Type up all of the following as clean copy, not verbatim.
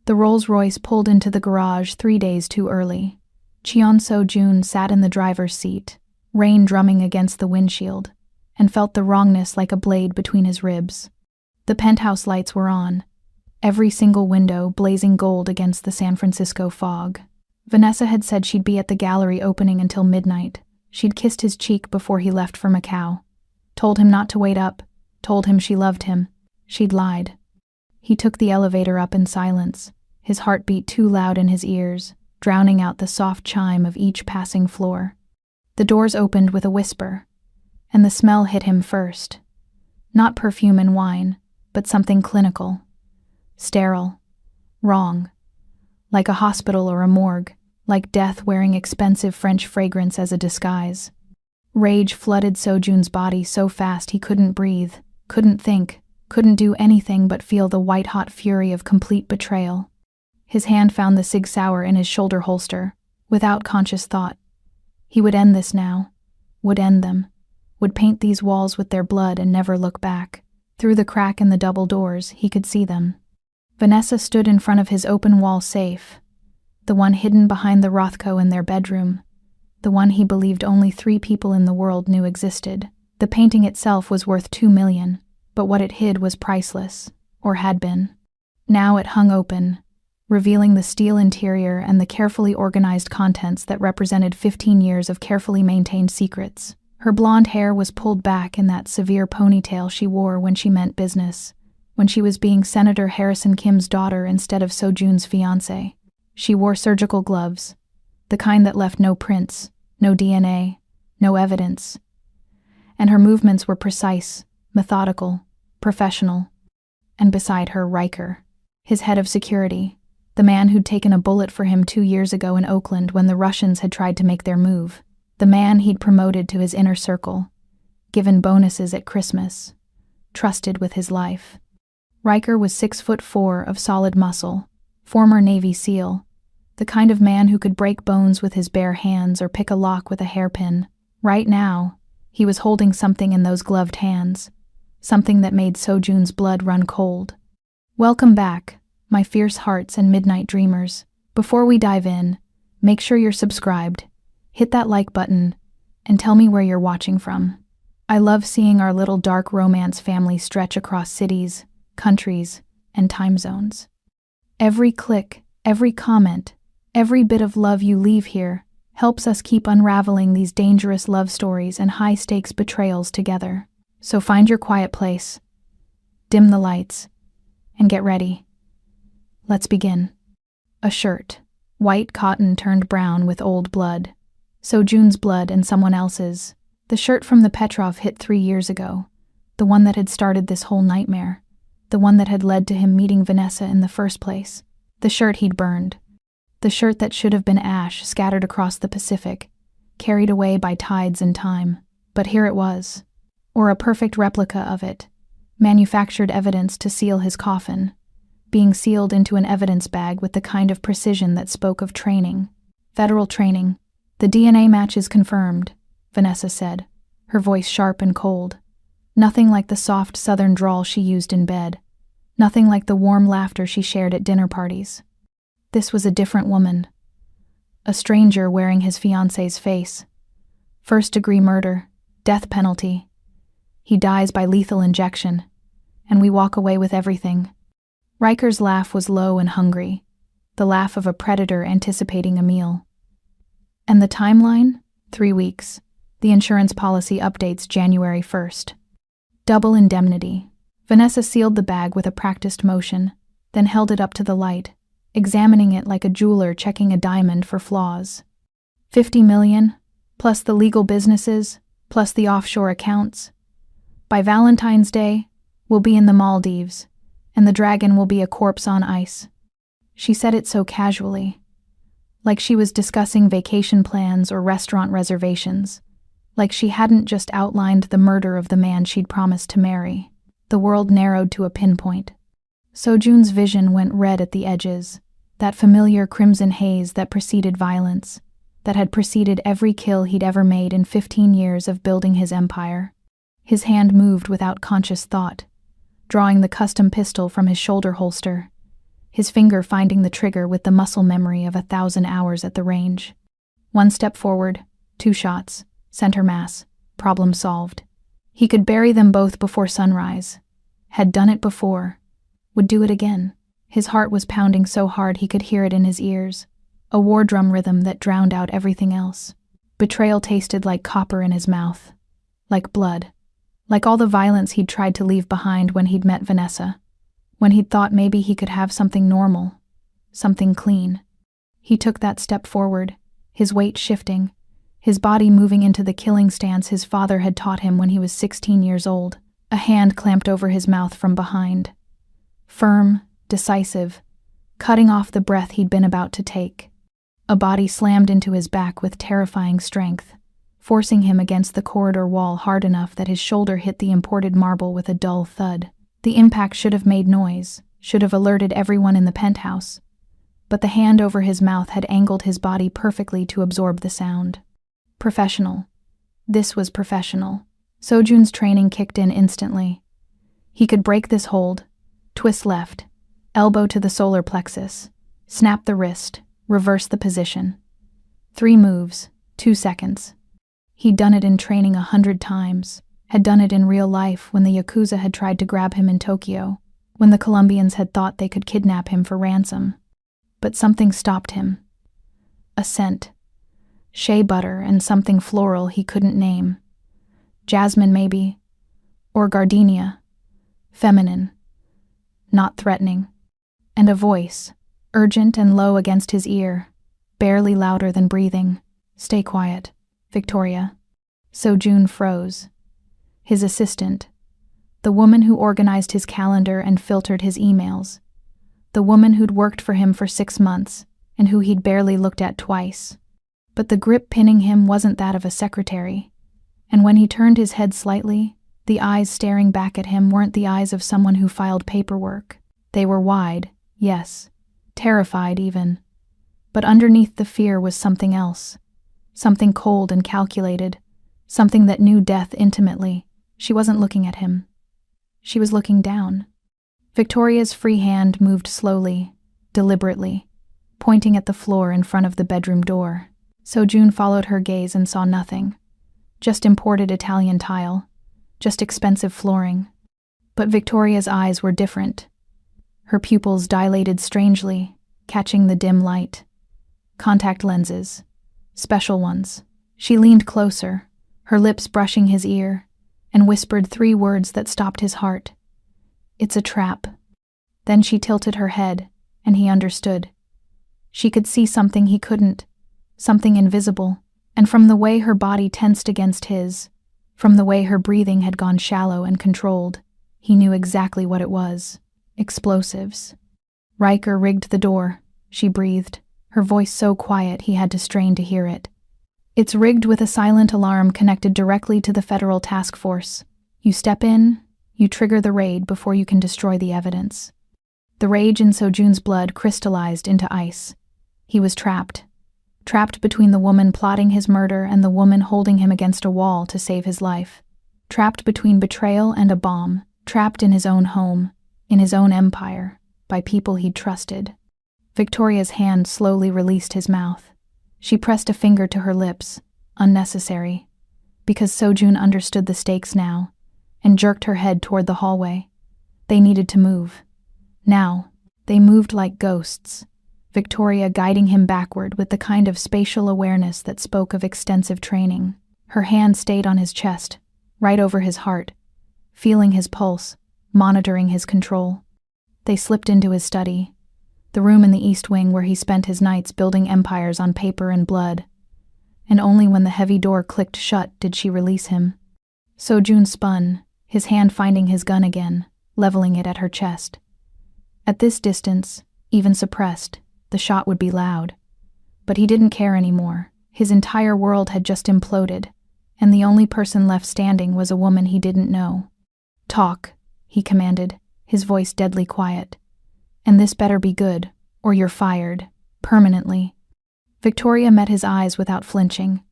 The Rolls-Royce pulled into the garage 3 days too early. Cheon So-jun sat in the driver's seat, rain drumming against the windshield, and felt the wrongness like a blade between his ribs. The penthouse lights were on, every single window blazing gold against the San Francisco fog. Vanessa had said she'd be at the gallery opening until midnight. She'd kissed his cheek before he left for Macau, told him not to wait up, told him she loved him. She'd lied. He took the elevator up in silence, his heartbeat too loud in his ears, drowning out the soft chime of each passing floor. The doors opened with a whisper, and the smell hit him first. Not perfume and wine, but something clinical. Sterile. Wrong. Like a hospital or a morgue, like death wearing expensive French fragrance as a disguise. Rage flooded So-jun's body so fast he couldn't breathe, couldn't think, couldn't do anything but feel the white-hot fury of complete betrayal. His hand found the Sig Sauer in his shoulder holster, without conscious thought. He would end this now, would end them, would paint these walls with their blood and never look back. Through the crack in the double doors, he could see them. Vanessa stood in front of his open-wall safe, the one hidden behind the Rothko in their bedroom, the one he believed only 3 people in the world knew existed. The painting itself was worth $2 million, but what it hid was priceless, or had been. Now it hung open, revealing the steel interior and the carefully organized contents that represented 15 years of carefully maintained secrets. Her blonde hair was pulled back in that severe ponytail she wore when she meant business, when she was being Senator Harrison Kim's daughter instead of So-jun's fiancée. She wore surgical gloves, the kind that left no prints, no DNA, no evidence. And her movements were precise, methodical, professional. And beside her, Riker, his head of security, the man who'd taken a bullet for him 2 years ago in Oakland when the Russians had tried to make their move, the man he'd promoted to his inner circle, given bonuses at Christmas, trusted with his life. Riker was 6'4" of solid muscle, former Navy SEAL, the kind of man who could break bones with his bare hands or pick a lock with a hairpin. Right now, he was holding something in those gloved hands, something that made So-jun's blood run cold. Welcome back, my fierce hearts and midnight dreamers. Before we dive in, make sure you're subscribed, hit that like button, and tell me where you're watching from. I love seeing our little dark romance family stretch across cities, countries, and time zones. Every click, every comment, every bit of love you leave here helps us keep unraveling these dangerous love stories and high-stakes betrayals together. So find your quiet place, dim the lights, and get ready. Let's begin. A shirt, white cotton turned brown with old blood. So-jun's blood and someone else's. The shirt from the Petrov hit 3 years ago, the one that had started this whole nightmare. The one that had led to him meeting Vanessa in the first place. The shirt he'd burned. The shirt that should have been ash scattered across the Pacific, carried away by tides and time. But here it was. Or a perfect replica of it. Manufactured evidence to seal his coffin. Being sealed into an evidence bag with the kind of precision that spoke of training. Federal training. The DNA match is confirmed, Vanessa said, her voice sharp and cold. Nothing like the soft southern drawl she used in bed. Nothing like the warm laughter she shared at dinner parties. This was a different woman. A stranger wearing his fiancé's face. First-degree murder, death penalty. He dies by lethal injection, and we walk away with everything. Riker's laugh was low and hungry, the laugh of a predator anticipating a meal. And the timeline? 3 weeks. The insurance policy updates January 1st. Double indemnity. Vanessa sealed the bag with a practiced motion, then held it up to the light, examining it like a jeweler checking a diamond for flaws. 50 million, plus the legal businesses, plus the offshore accounts. By Valentine's Day, we'll be in the Maldives, and the dragon will be a corpse on ice. She said it so casually, like she was discussing vacation plans or restaurant reservations, like she hadn't just outlined the murder of the man she'd promised to marry. The world narrowed to a pinpoint. So-jun's vision went red at the edges, that familiar crimson haze that preceded violence, that had preceded every kill he'd ever made in 15 years of building his empire. His hand moved without conscious thought, drawing the custom pistol from his shoulder holster, his finger finding the trigger with the muscle memory of 1,000 hours at the range. One step forward, 2 shots, center mass, problem solved. He could bury them both before sunrise. Had done it before. Would do it again. His heart was pounding so hard he could hear it in his ears, a war drum rhythm that drowned out everything else. Betrayal tasted like copper in his mouth. Like blood. Like all the violence he'd tried to leave behind when he'd met Vanessa. When he'd thought maybe he could have something normal. Something clean. He took that step forward, his weight shifting, his body moving into the killing stance his father had taught him when he was 16 years old. A hand clamped over his mouth from behind. Firm, decisive, cutting off the breath he'd been about to take. A body slammed into his back with terrifying strength, forcing him against the corridor wall hard enough that his shoulder hit the imported marble with a dull thud. The impact should have made noise, should have alerted everyone in the penthouse. But the hand over his mouth had angled his body perfectly to absorb the sound. Professional. This was professional. Sojun's training kicked in instantly. He could break this hold, twist left, elbow to the solar plexus, snap the wrist, reverse the position. 3 moves, 2 seconds. He'd done it in training 100 times, had done it in real life when the Yakuza had tried to grab him in Tokyo, when the Colombians had thought they could kidnap him for ransom. But something stopped him. A scent. Shea butter and something floral he couldn't name. Jasmine, maybe. Or gardenia. Feminine. Not threatening. And a voice, urgent and low against his ear, barely louder than breathing. Stay quiet, Victoria. Sojun froze. His assistant. The woman who organized his calendar and filtered his emails. The woman who'd worked for him for 6 months, and who he'd barely looked at twice. But the grip pinning him wasn't that of a secretary. And when he turned his head slightly, the eyes staring back at him weren't the eyes of someone who filed paperwork. They were wide, yes, terrified even. But underneath the fear was something else. Something cold and calculated. Something that knew death intimately. She wasn't looking at him. She was looking down. Victoria's free hand moved slowly, deliberately, pointing at the floor in front of the bedroom door. Sojun followed her gaze and saw nothing. Just imported Italian tile. Just expensive flooring. But Victoria's eyes were different. Her pupils dilated strangely, catching the dim light. Contact lenses. Special ones. She leaned closer, her lips brushing his ear, and whispered 3 words that stopped his heart. It's a trap. Then she tilted her head, and he understood. She could see something he couldn't, something invisible, and from the way her body tensed against his, from the way her breathing had gone shallow and controlled, he knew exactly what it was. Explosives. Riker rigged the door, she breathed, her voice so quiet he had to strain to hear it. It's rigged with a silent alarm connected directly to the federal task force. You step in, you trigger the raid before you can destroy the evidence. The rage in Sojun's blood crystallized into ice. He was trapped. Trapped between the woman plotting his murder and the woman holding him against a wall to save his life. Trapped between betrayal and a bomb. Trapped in his own home, in his own empire, by people he'd trusted. Victoria's hand slowly released his mouth. She pressed a finger to her lips, unnecessary, because Sojun understood the stakes now, and jerked her head toward the hallway. They needed to move. Now, they moved like ghosts, Victoria guiding him backward with the kind of spatial awareness that spoke of extensive training. Her hand stayed on his chest, right over his heart, feeling his pulse, monitoring his control. They slipped into his study, the room in the East Wing where he spent his nights building empires on paper and blood. And only when the heavy door clicked shut did she release him. Sojun spun, his hand finding his gun again, leveling it at her chest. At this distance, even suppressed, the shot would be loud. But he didn't care anymore. His entire world had just imploded, and the only person left standing was a woman he didn't know. Talk, he commanded, his voice deadly quiet. And this better be good, or you're fired, permanently. Victoria met his eyes without flinching.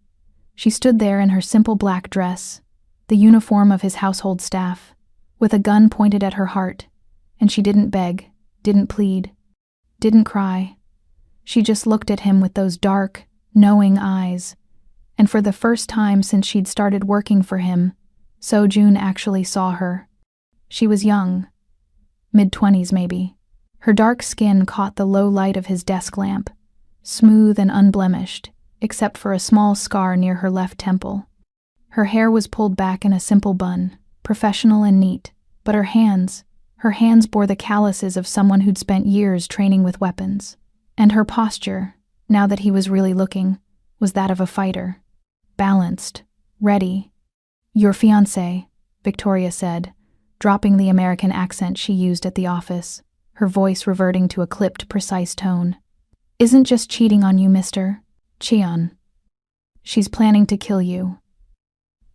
She stood there in her simple black dress, the uniform of his household staff, with a gun pointed at her heart, and she didn't beg, didn't plead. didn't cry. She just looked at him with those dark, knowing eyes. And for the first time since she'd started working for him, So-Jun actually saw her. She was young, mid-20s maybe. Her dark skin caught the low light of his desk lamp, smooth and unblemished, except for a small scar near her left temple. Her hair was pulled back in a simple bun, professional and neat, but her hands bore the calluses of someone who'd spent years training with weapons. And her posture, now that he was really looking, was that of a fighter. Balanced, ready. "Your fiancé," Victoria said, dropping the American accent she used at the office, her voice reverting to a clipped, precise tone. "Isn't just cheating on you, Mr. Cheon. She's planning to kill you.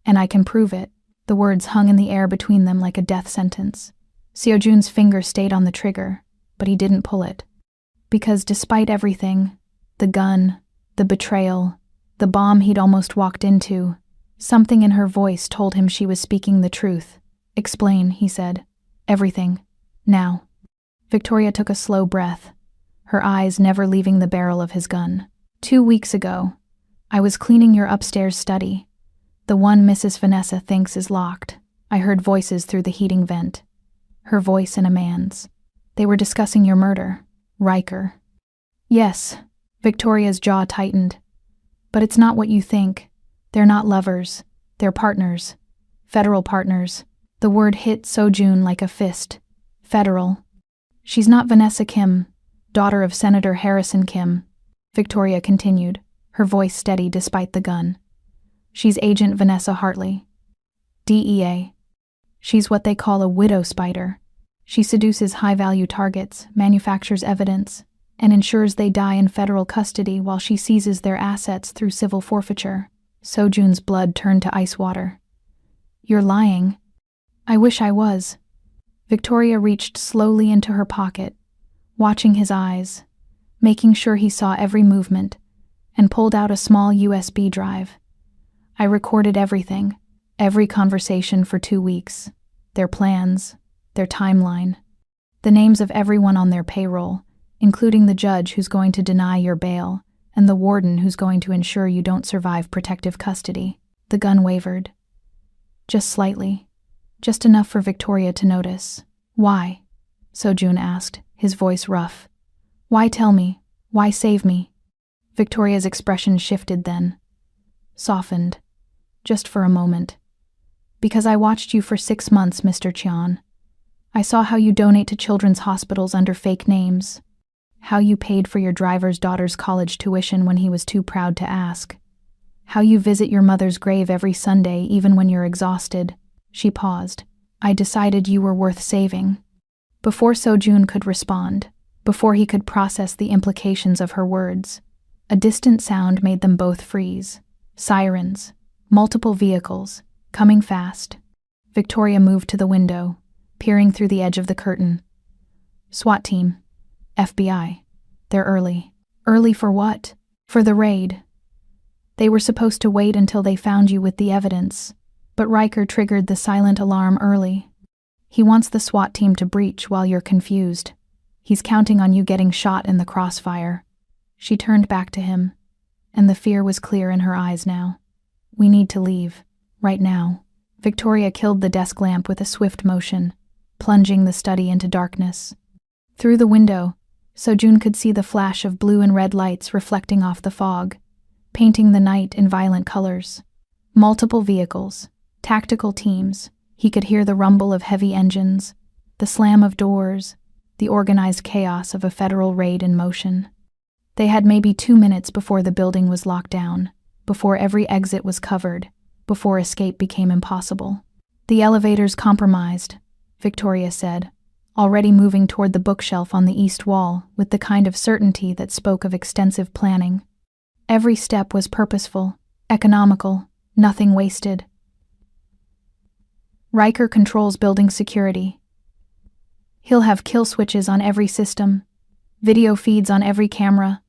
And I can prove it." The words hung in the air between them like a death sentence. Seo-Jun's finger stayed on the trigger, but he didn't pull it. Because despite everything, the gun, the betrayal, the bomb he'd almost walked into, something in her voice told him she was speaking the truth. "Explain," he said. "Everything. Now." Victoria took a slow breath, her eyes never leaving the barrel of his gun. 2 weeks ago, I was cleaning your upstairs study, the one Mrs. Vanessa thinks is locked. I heard voices through the heating vent. Her voice and a man's. They were discussing your murder, Riker. "Yes," Victoria's jaw tightened. "But it's not what you think. They're not lovers. They're partners. Federal partners." The word hit So-Jun like a fist. Federal. "She's not Vanessa Kim, daughter of Senator Harrison Kim," Victoria continued, her voice steady despite the gun. "She's Agent Vanessa Hartley. DEA. She's what they call a widow spider. She seduces high-value targets, manufactures evidence, and ensures they die in federal custody while she seizes their assets through civil forfeiture." So-Jun's blood turned to ice water. "You're lying." "I wish I was." Victoria reached slowly into her pocket, watching his eyes, making sure he saw every movement, and pulled out a small USB drive. "I recorded everything, every conversation for 2 weeks. Their plans, their timeline, the names of everyone on their payroll, including the judge who's going to deny your bail, and the warden who's going to ensure you don't survive protective custody." The gun wavered. Just slightly. Just enough for Victoria to notice. "Why?" So-Jun asked, his voice rough. "Why tell me? Why save me?" Victoria's expression shifted then. Softened. Just for a moment. "Because I watched you for 6 months, Mr. Cheon. I saw how you donate to children's hospitals under fake names. How you paid for your driver's daughter's college tuition when he was too proud to ask. How you visit your mother's grave every Sunday even when you're exhausted." She paused. "I decided you were worth saving." Before So-Jun could respond, before he could process the implications of her words, a distant sound made them both freeze. Sirens. Multiple vehicles. Coming fast. Victoria moved to the window, peering through the edge of the curtain. "SWAT team. FBI. They're early." "Early for what?" "For the raid. They were supposed to wait until they found you with the evidence, but Riker triggered the silent alarm early. He wants the SWAT team to breach while you're confused. He's counting on you getting shot in the crossfire." She turned back to him, and the fear was clear in her eyes now. "We need to leave. Right now." Victoria killed the desk lamp with a swift motion, plunging the study into darkness. Through the window, So-Jun could see the flash of blue and red lights reflecting off the fog, painting the night in violent colors. Multiple vehicles, tactical teams. He could hear the rumble of heavy engines, the slam of doors, the organized chaos of a federal raid in motion. They had maybe 2 minutes before the building was locked down, before every exit was covered, before escape became impossible. "The elevator's compromised," Victoria said, already moving toward the bookshelf on the east wall with the kind of certainty that spoke of extensive planning. Every step was purposeful, economical, nothing wasted. "Riker controls building security. He'll have kill switches on every system, video feeds on every camera,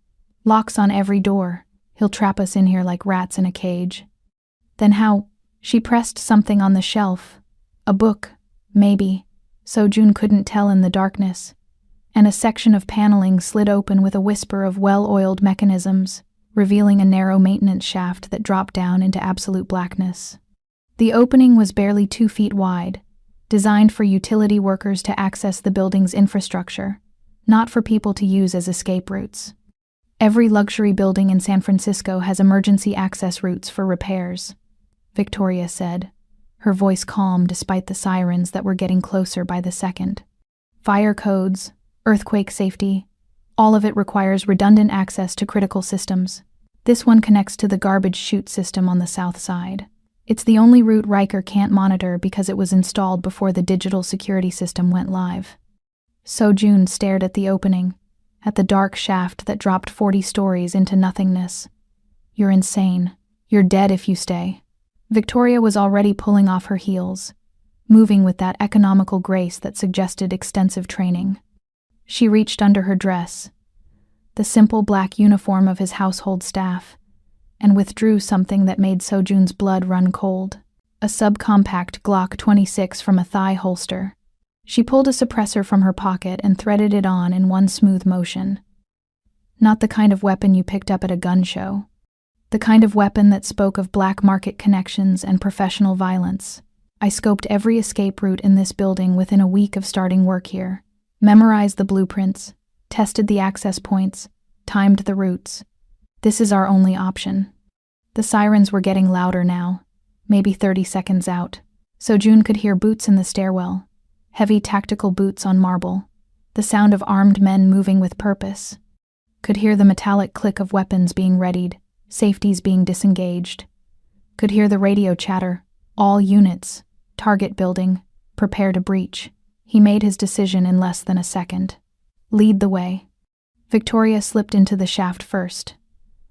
locks on every door. He'll trap us in here like rats in a cage." "Then how?" She pressed something on the shelf. A book, maybe. So-Jun couldn't tell in the darkness. and a section of paneling slid open with a whisper of well-oiled mechanisms, revealing a narrow maintenance shaft that dropped down into absolute blackness. The opening was barely 2 feet wide, designed for utility workers to access the building's infrastructure, not for people to use as escape routes. Every luxury building in San Francisco has emergency access routes for repairs, Victoria said, her voice calm despite the sirens that were getting closer by the second. Fire codes, earthquake safety, all of it requires redundant access to critical systems. This one connects to the garbage chute system on the south side. It's the only route Riker can't monitor because it was installed before the digital security system went live. Sojun stared at the opening, at the dark shaft that dropped 40 stories into nothingness. You're insane. You're dead if you stay. Victoria was already pulling off her heels, moving with that economical grace that suggested extensive training. She reached under her dress, the simple black uniform of his household staff, and withdrew something that made Sojun's blood run cold, a subcompact Glock 26 from a thigh holster. She pulled a suppressor from her pocket and threaded it on in one smooth motion. Not the kind of weapon you picked up at a gun show. The kind of weapon that spoke of black market connections and professional violence. I scoped every escape route in this building within a week of starting work here. Memorized the blueprints, tested the access points, timed the routes. This is our only option. The sirens were getting louder now, maybe 30 seconds out. Sojun could hear boots in the stairwell, heavy tactical boots on marble, the sound of armed men moving with purpose. Could hear the metallic click of weapons being readied, safeties being disengaged. Could hear the radio chatter, all units, target building, prepare to breach. He made his decision in less than a second. Lead the way. Victoria slipped into the shaft first,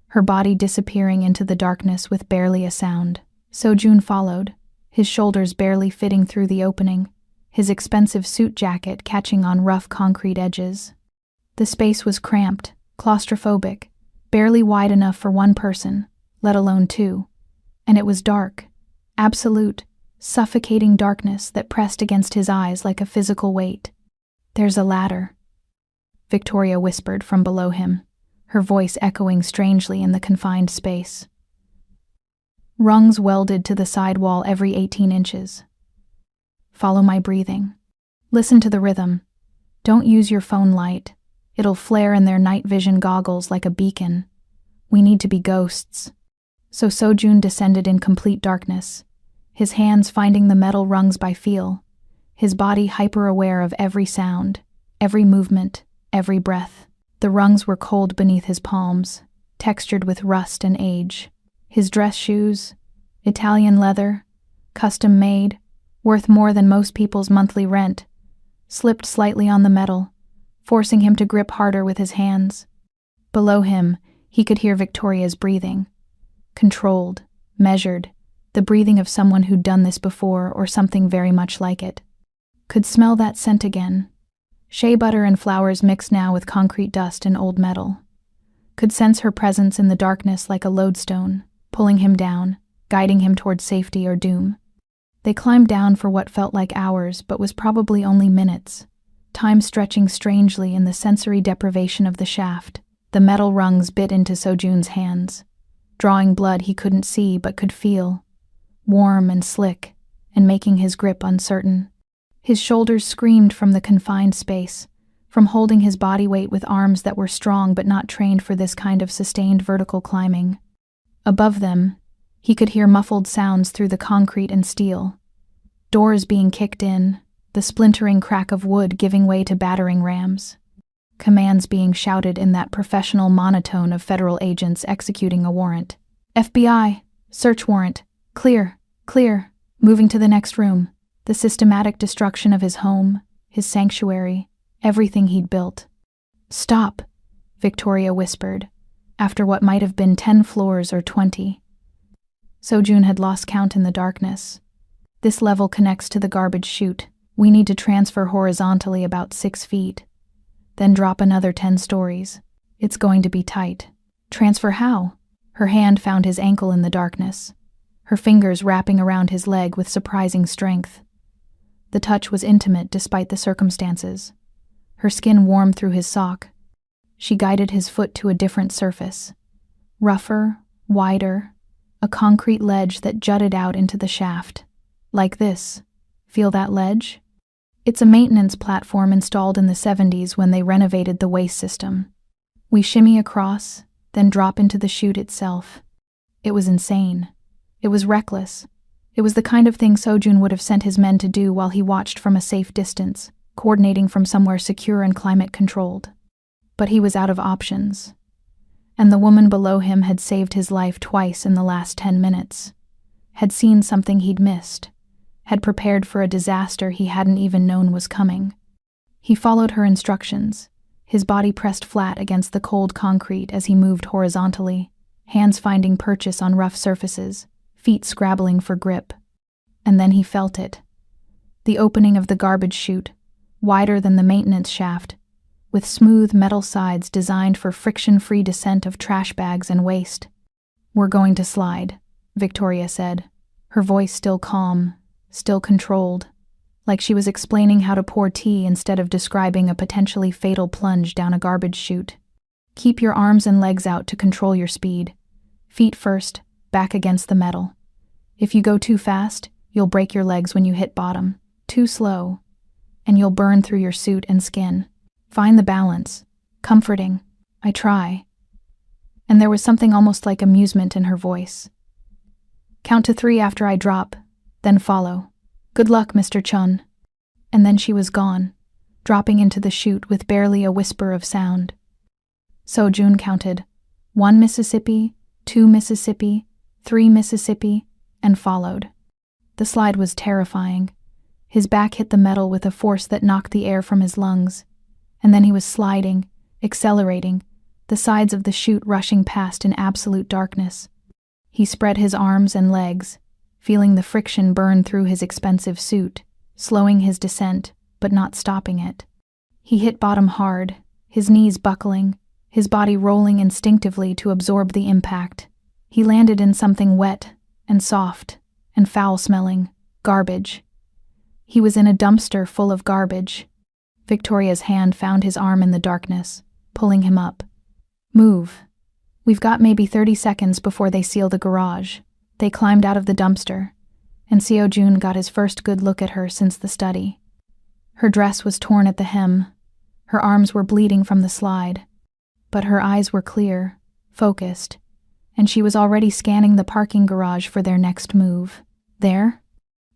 her body disappearing into the darkness with barely a sound. Sojun followed, his shoulders barely fitting through the opening, his expensive suit jacket catching on rough concrete edges. The space was cramped, claustrophobic, barely wide enough for one person, let alone two, and it was dark, absolute, suffocating darkness that pressed against his eyes like a physical weight. "There's a ladder," Victoria whispered from below him, her voice echoing strangely in the confined space. Rungs welded to the side wall every 18 inches. Follow my breathing. Listen to the rhythm. Don't use your phone light. It'll flare in their night vision goggles like a beacon. We need to be ghosts. So Sojun descended in complete darkness, his hands finding the metal rungs by feel, his body hyper-aware of every sound, every movement, every breath. The rungs were cold beneath his palms, textured with rust and age. His dress shoes, Italian leather, custom-made, worth more than most people's monthly rent, slipped slightly on the metal, forcing him to grip harder with his hands. Below him, he could hear Victoria's breathing. Controlled, measured, the breathing of someone who'd done this before or something very much like it. Could smell that scent again. Shea butter and flowers mixed now with concrete dust and old metal. Could sense her presence in the darkness like a lodestone, pulling him down, guiding him toward safety or doom. They climbed down for what felt like hours but was probably only minutes, time stretching strangely in the sensory deprivation of the shaft. The metal rungs bit into Sojun's hands, drawing blood he couldn't see but could feel, warm and slick, and making his grip uncertain. His shoulders screamed from the confined space, from holding his body weight with arms that were strong but not trained for this kind of sustained vertical climbing. Above them, he could hear muffled sounds through the concrete and steel. Doors being kicked in, the splintering crack of wood giving way to battering rams. Commands being shouted in that professional monotone of federal agents executing a warrant. FBI, search warrant, clear, clear, moving to the next room. The systematic destruction of his home, his sanctuary, everything he'd built. Stop, Victoria whispered, after what might have been 10 floors or 20. Sojun had lost count in the darkness. This level connects to the garbage chute. We need to transfer horizontally about 6 feet, then drop another 10 stories. It's going to be tight. Transfer how? Her hand found his ankle in the darkness, her fingers wrapping around his leg with surprising strength. The touch was intimate despite the circumstances. her skin warm through his sock. She guided his foot to a different surface. Rougher, wider, a concrete ledge that jutted out into the shaft. Like this. Feel that ledge? It's a maintenance platform installed in the 70s when they renovated the waste system. We shimmy across, then drop into the chute itself. It was insane. It was reckless. It was the kind of thing Sojun would have sent his men to do while he watched from a safe distance, coordinating from somewhere secure and climate-controlled. But he was out of options. And the woman below him had saved his life twice in the last 10 minutes. Had seen something he'd missed. Had prepared for a disaster he hadn't even known was coming. He followed her instructions, his body pressed flat against the cold concrete as he moved horizontally, hands finding purchase on rough surfaces, feet scrabbling for grip. And then he felt it. The opening of the garbage chute, wider than the maintenance shaft, with smooth metal sides designed for friction-free descent of trash bags and waste. "We're going to slide," Victoria said, her voice still calm, still controlled, like she was explaining how to pour tea instead of describing a potentially fatal plunge down a garbage chute. "Keep your arms and legs out to control your speed. Feet first, back against the metal. If you go too fast, you'll break your legs when you hit bottom. Too slow, and you'll burn through your suit and skin. Find the balance. Comforting. I try." And there was something almost like amusement in her voice. "Count to 3 after I drop, then follow. Good luck, Mr. Chun." And then she was gone, dropping into the chute with barely a whisper of sound. Sojun counted 1 Mississippi, 2 Mississippi, 3 Mississippi, and followed. The slide was terrifying. His back hit the metal with a force that knocked the air from his lungs. And then he was sliding, accelerating, the sides of the chute rushing past in absolute darkness. He spread his arms and legs, feeling the friction burn through his expensive suit, slowing his descent, but not stopping it. He hit bottom hard, his knees buckling, his body rolling instinctively to absorb the impact. He landed in something wet and soft and foul-smelling, garbage. He was in a dumpster full of garbage. Victoria's hand found his arm in the darkness, pulling him up. "Move. We've got maybe 30 seconds before they seal the garage." They climbed out of the dumpster, and Seo-jun got his first good look at her since the study. Her dress was torn at the hem, her arms were bleeding from the slide, but her eyes were clear, focused, and she was already scanning the parking garage for their next move. "There?"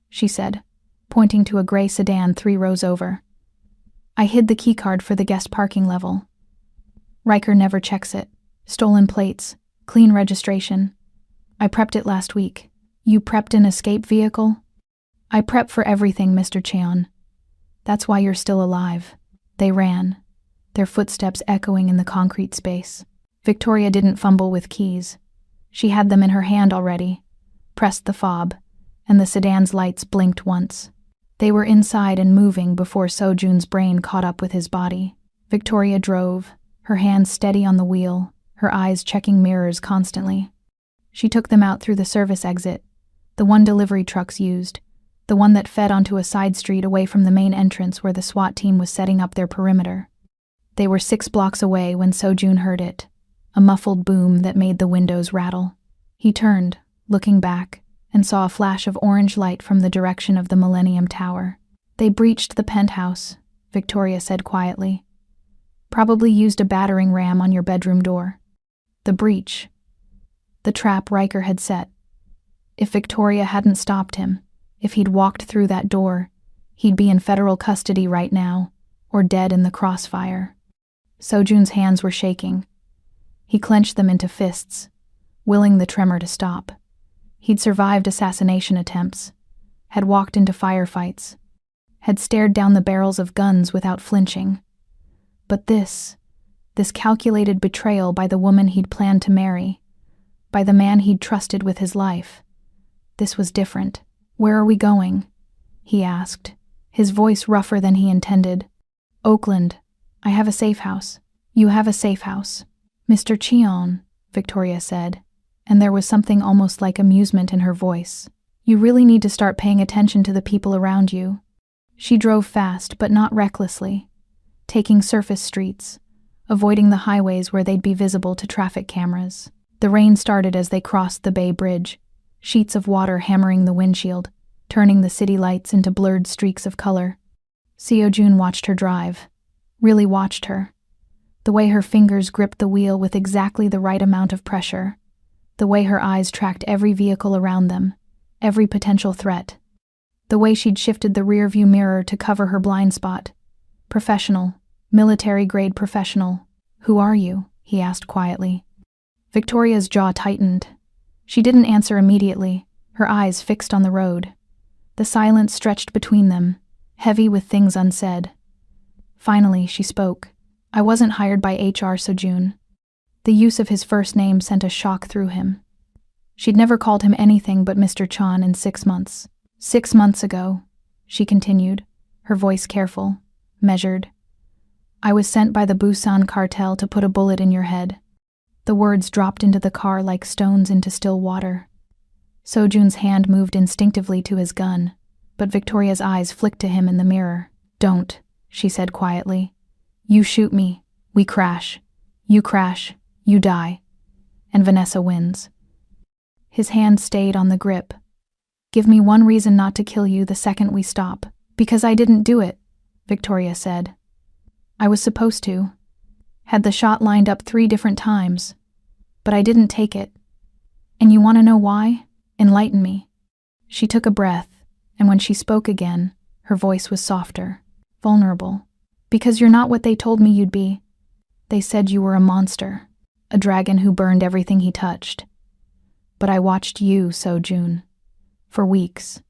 she said, pointing to a gray sedan 3 rows over. "I hid the keycard for the guest parking level. Riker never checks it. Stolen plates, clean registration. I prepped it last week." "You prepped an escape vehicle?" "I prep for everything, Mr. Cheon. That's why you're still alive." They ran, their footsteps echoing in the concrete space. Victoria didn't fumble with keys. She had them in her hand already, pressed the fob, and the sedan's lights blinked once. They were inside and moving before Sojun's brain caught up with his body. Victoria drove, her hands steady on the wheel, her eyes checking mirrors constantly. She took them out through the service exit, the one delivery trucks used, the one that fed onto a side street away from the main entrance where the SWAT team was setting up their perimeter. They were 6 blocks away when Sojun heard it, a muffled boom that made the windows rattle. He turned, looking back, and saw a flash of orange light from the direction of the Millennium Tower. "They breached the penthouse," Victoria said quietly. "Probably used a battering ram on your bedroom door." The breach. The trap Riker had set. If Victoria hadn't stopped him, if he'd walked through that door, he'd be in federal custody right now, or dead in the crossfire. Sojun's hands were shaking. He clenched them into fists, willing the tremor to stop. He'd survived assassination attempts, had walked into firefights, had stared down the barrels of guns without flinching. But this calculated betrayal by the woman he'd planned to marry, by the man he'd trusted with his life, this was different. "Where are we going?" he asked, his voice rougher than he intended. "Oakland. I have a safe house." "You have a safe house." "Mr. Cheon," Victoria said, and there was something almost like amusement in her voice. "You really need to start paying attention to the people around you." She drove fast, but not recklessly. taking surface streets, avoiding the highways where they'd be visible to traffic cameras. The rain started as they crossed the Bay Bridge, sheets of water hammering the windshield, turning the city lights into blurred streaks of color. Seo-jun watched her drive, really watched her. The way her fingers gripped the wheel with exactly the right amount of pressure, the way her eyes tracked every vehicle around them, every potential threat, the way she'd shifted the rearview mirror to cover her blind spot. Professional, military-grade professional. "Who are you?" he asked quietly. Victoria's jaw tightened. She didn't answer immediately, her eyes fixed on the road. The silence stretched between them, heavy with things unsaid. Finally, she spoke. "I wasn't hired by HR Seo-jun." The use of his first name sent a shock through him. She'd never called him anything but Mr. Chan in 6 months. 6 months ago, she continued, her voice careful, measured. "I was sent by the Busan cartel to put a bullet in your head." The words dropped into the car like stones into still water. Seo-jun's hand moved instinctively to his gun, but Victoria's eyes flicked to him in the mirror. "Don't," she said quietly. "You shoot me, we crash. You crash, you die. And Vanessa wins." His hand stayed on the grip. "Give me one reason not to kill you the second we stop." "Because I didn't do it," Victoria said. "I was supposed to. Had the shot lined up 3 different times. But I didn't take it. And you want to know why? Enlighten me." She took a breath, and when she spoke again, her voice was softer, vulnerable. "Because you're not what they told me you'd be. They said you were a monster, a dragon who burned everything he touched. But I watched you, Seo-jun, for weeks.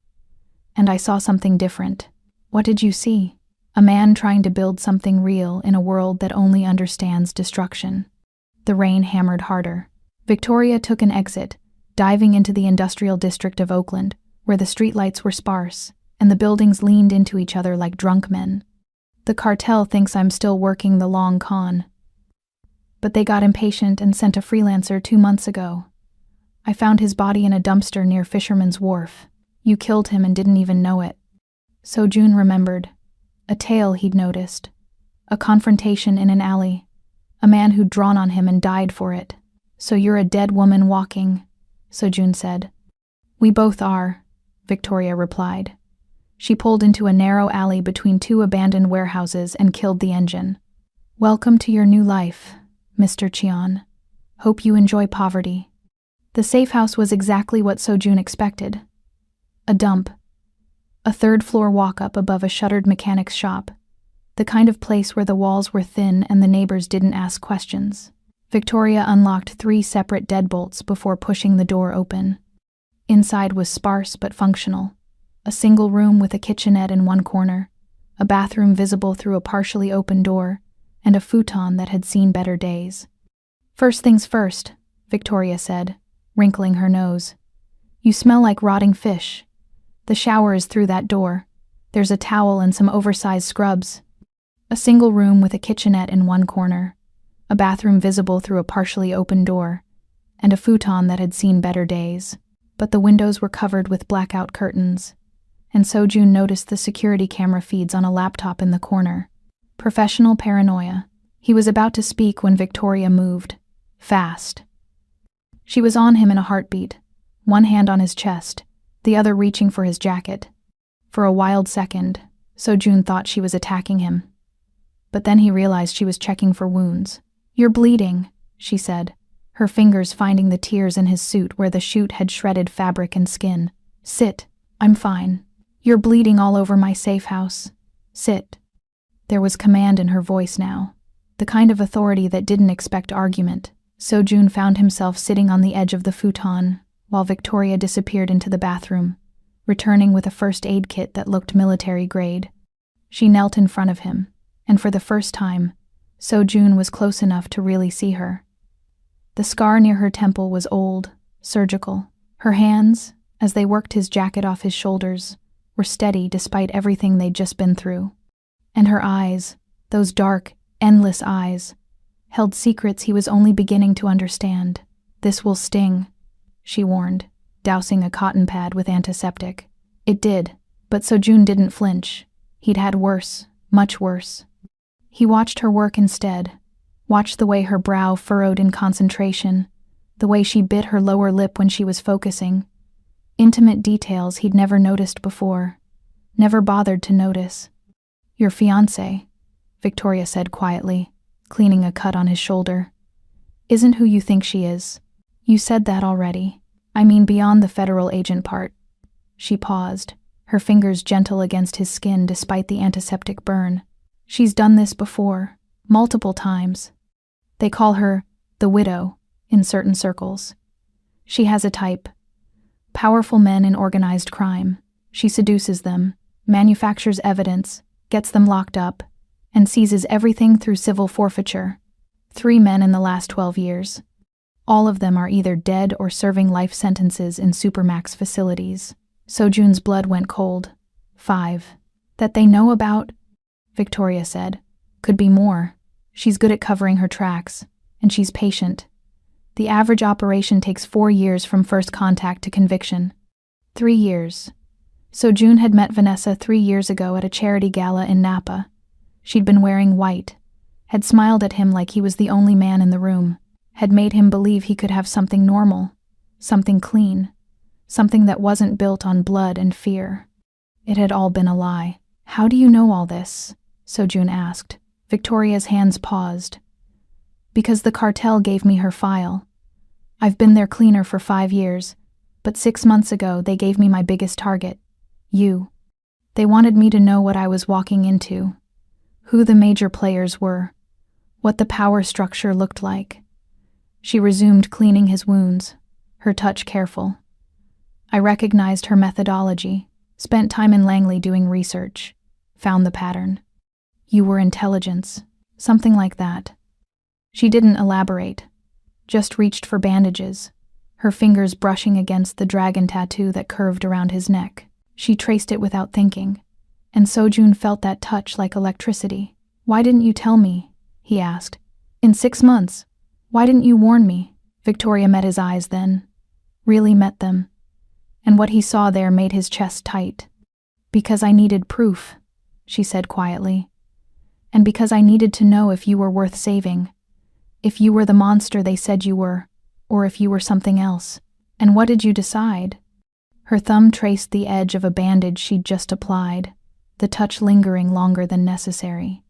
And I saw something different." "What did you see?" "A man trying to build something real in a world that only understands destruction." The rain hammered harder. Victoria took an exit, diving into the industrial district of Oakland, where the streetlights were sparse, and the buildings leaned into each other like drunk men. "The cartel thinks I'm still working the long con. But they got impatient and sent a freelancer 2 months ago. I found his body in a dumpster near Fisherman's Wharf. You killed him and didn't even know it." Seo-jun remembered. A tale he'd noticed. A confrontation in an alley. A man who'd drawn on him and died for it. "So you're a dead woman walking," Seo-jun said. "We both are," Victoria replied. She pulled into a narrow alley between 2 abandoned warehouses and killed the engine. "Welcome to your new life, Mr. Cheon. Hope you enjoy poverty." The safe house was exactly what Seo-jun expected. A dump. A 3rd-floor walk-up above a shuttered mechanic's shop. The kind of place where the walls were thin and the neighbors didn't ask questions. Victoria unlocked 3 separate deadbolts before pushing the door open. Inside was sparse but functional. A single room with a kitchenette in one corner, a bathroom visible through a partially open door, and a futon that had seen better days. "First things first," Victoria said, wrinkling her nose. "You smell like rotting fish. The shower is through that door. There's a towel and some oversized scrubs." A single room with a kitchenette in one corner, a bathroom visible through a partially open door, and a futon that had seen better days. But the windows were covered with blackout curtains, and Seo-jun noticed the security camera feeds on a laptop in the corner. Professional paranoia. He was about to speak when Victoria moved. Fast. She was on him in a heartbeat, one hand on his chest, the other reaching for his jacket. For a wild second, Seo-jun thought she was attacking him. But then he realized she was checking for wounds. "You're bleeding," she said, her fingers finding the tears in his suit where the chute had shredded fabric and skin. "Sit. I'm fine. You're bleeding all over my safe house. Sit." There was command in her voice now, the kind of authority that didn't expect argument. Seo-jun found himself sitting on the edge of the futon, while Victoria disappeared into the bathroom, returning with a first aid kit that looked military grade. She knelt in front of him, and for the first time, Seo-jun was close enough to really see her. The scar near her temple was old, surgical. Her hands, as they worked his jacket off his shoulders, were steady despite everything they'd just been through. And her eyes, those dark, endless eyes, held secrets he was only beginning to understand. "This will sting," she warned, dousing a cotton pad with antiseptic. It did, but Seo-jun didn't flinch. He'd had worse, much worse. He watched her work instead, watched the way her brow furrowed in concentration, the way she bit her lower lip when she was focusing. Intimate details he'd never noticed before, never bothered to notice. "Your fiancée," Victoria said quietly, cleaning a cut on his shoulder, "isn't who you think she is. You said that already. I mean beyond the federal agent part." She paused, her fingers gentle against his skin despite the antiseptic burn. "She's done this before, multiple times. They call her the widow in certain circles. She has a type. Powerful men in organized crime. She seduces them, manufactures evidence, gets them locked up, and seizes everything through civil forfeiture. 3 men in the last 12 years. All of them are either dead or serving life sentences in supermax facilities." Sojun's blood went cold. 5. "That they know about?" Victoria said. "Could be more. She's good at covering her tracks, and she's patient. The average operation takes 4 years from first contact to conviction." 3 years. Sojun had met Vanessa 3 years ago at a charity gala in Napa. She'd been wearing white, had smiled at him like he was the only man in the room, had made him believe he could have something normal, something clean, something that wasn't built on blood and fear. It had all been a lie. "How do you know all this?" Sojun asked. Victoria's hands paused. "Because the cartel gave me her file. I've been their cleaner for 5 years, but 6 months ago they gave me my biggest target, you. They wanted me to know what I was walking into, who the major players were, what the power structure looked like." She resumed cleaning his wounds, her touch careful. "I recognized her methodology, spent time in Langley doing research, found the pattern. You were intelligence, something like that." She didn't elaborate, just reached for bandages, her fingers brushing against the dragon tattoo that curved around his neck. She traced it without thinking, and Sojun felt that touch like electricity. "Why didn't you tell me?" he asked. "In 6 months. Why didn't you warn me?" Victoria met his eyes then, really met them, and what he saw there made his chest tight. "Because I needed proof," she said quietly. "And because I needed to know if you were worth saving, if you were the monster they said you were, or if you were something else." "And what did you decide?" Her thumb traced the edge of a bandage she'd just applied, the touch lingering longer than necessary.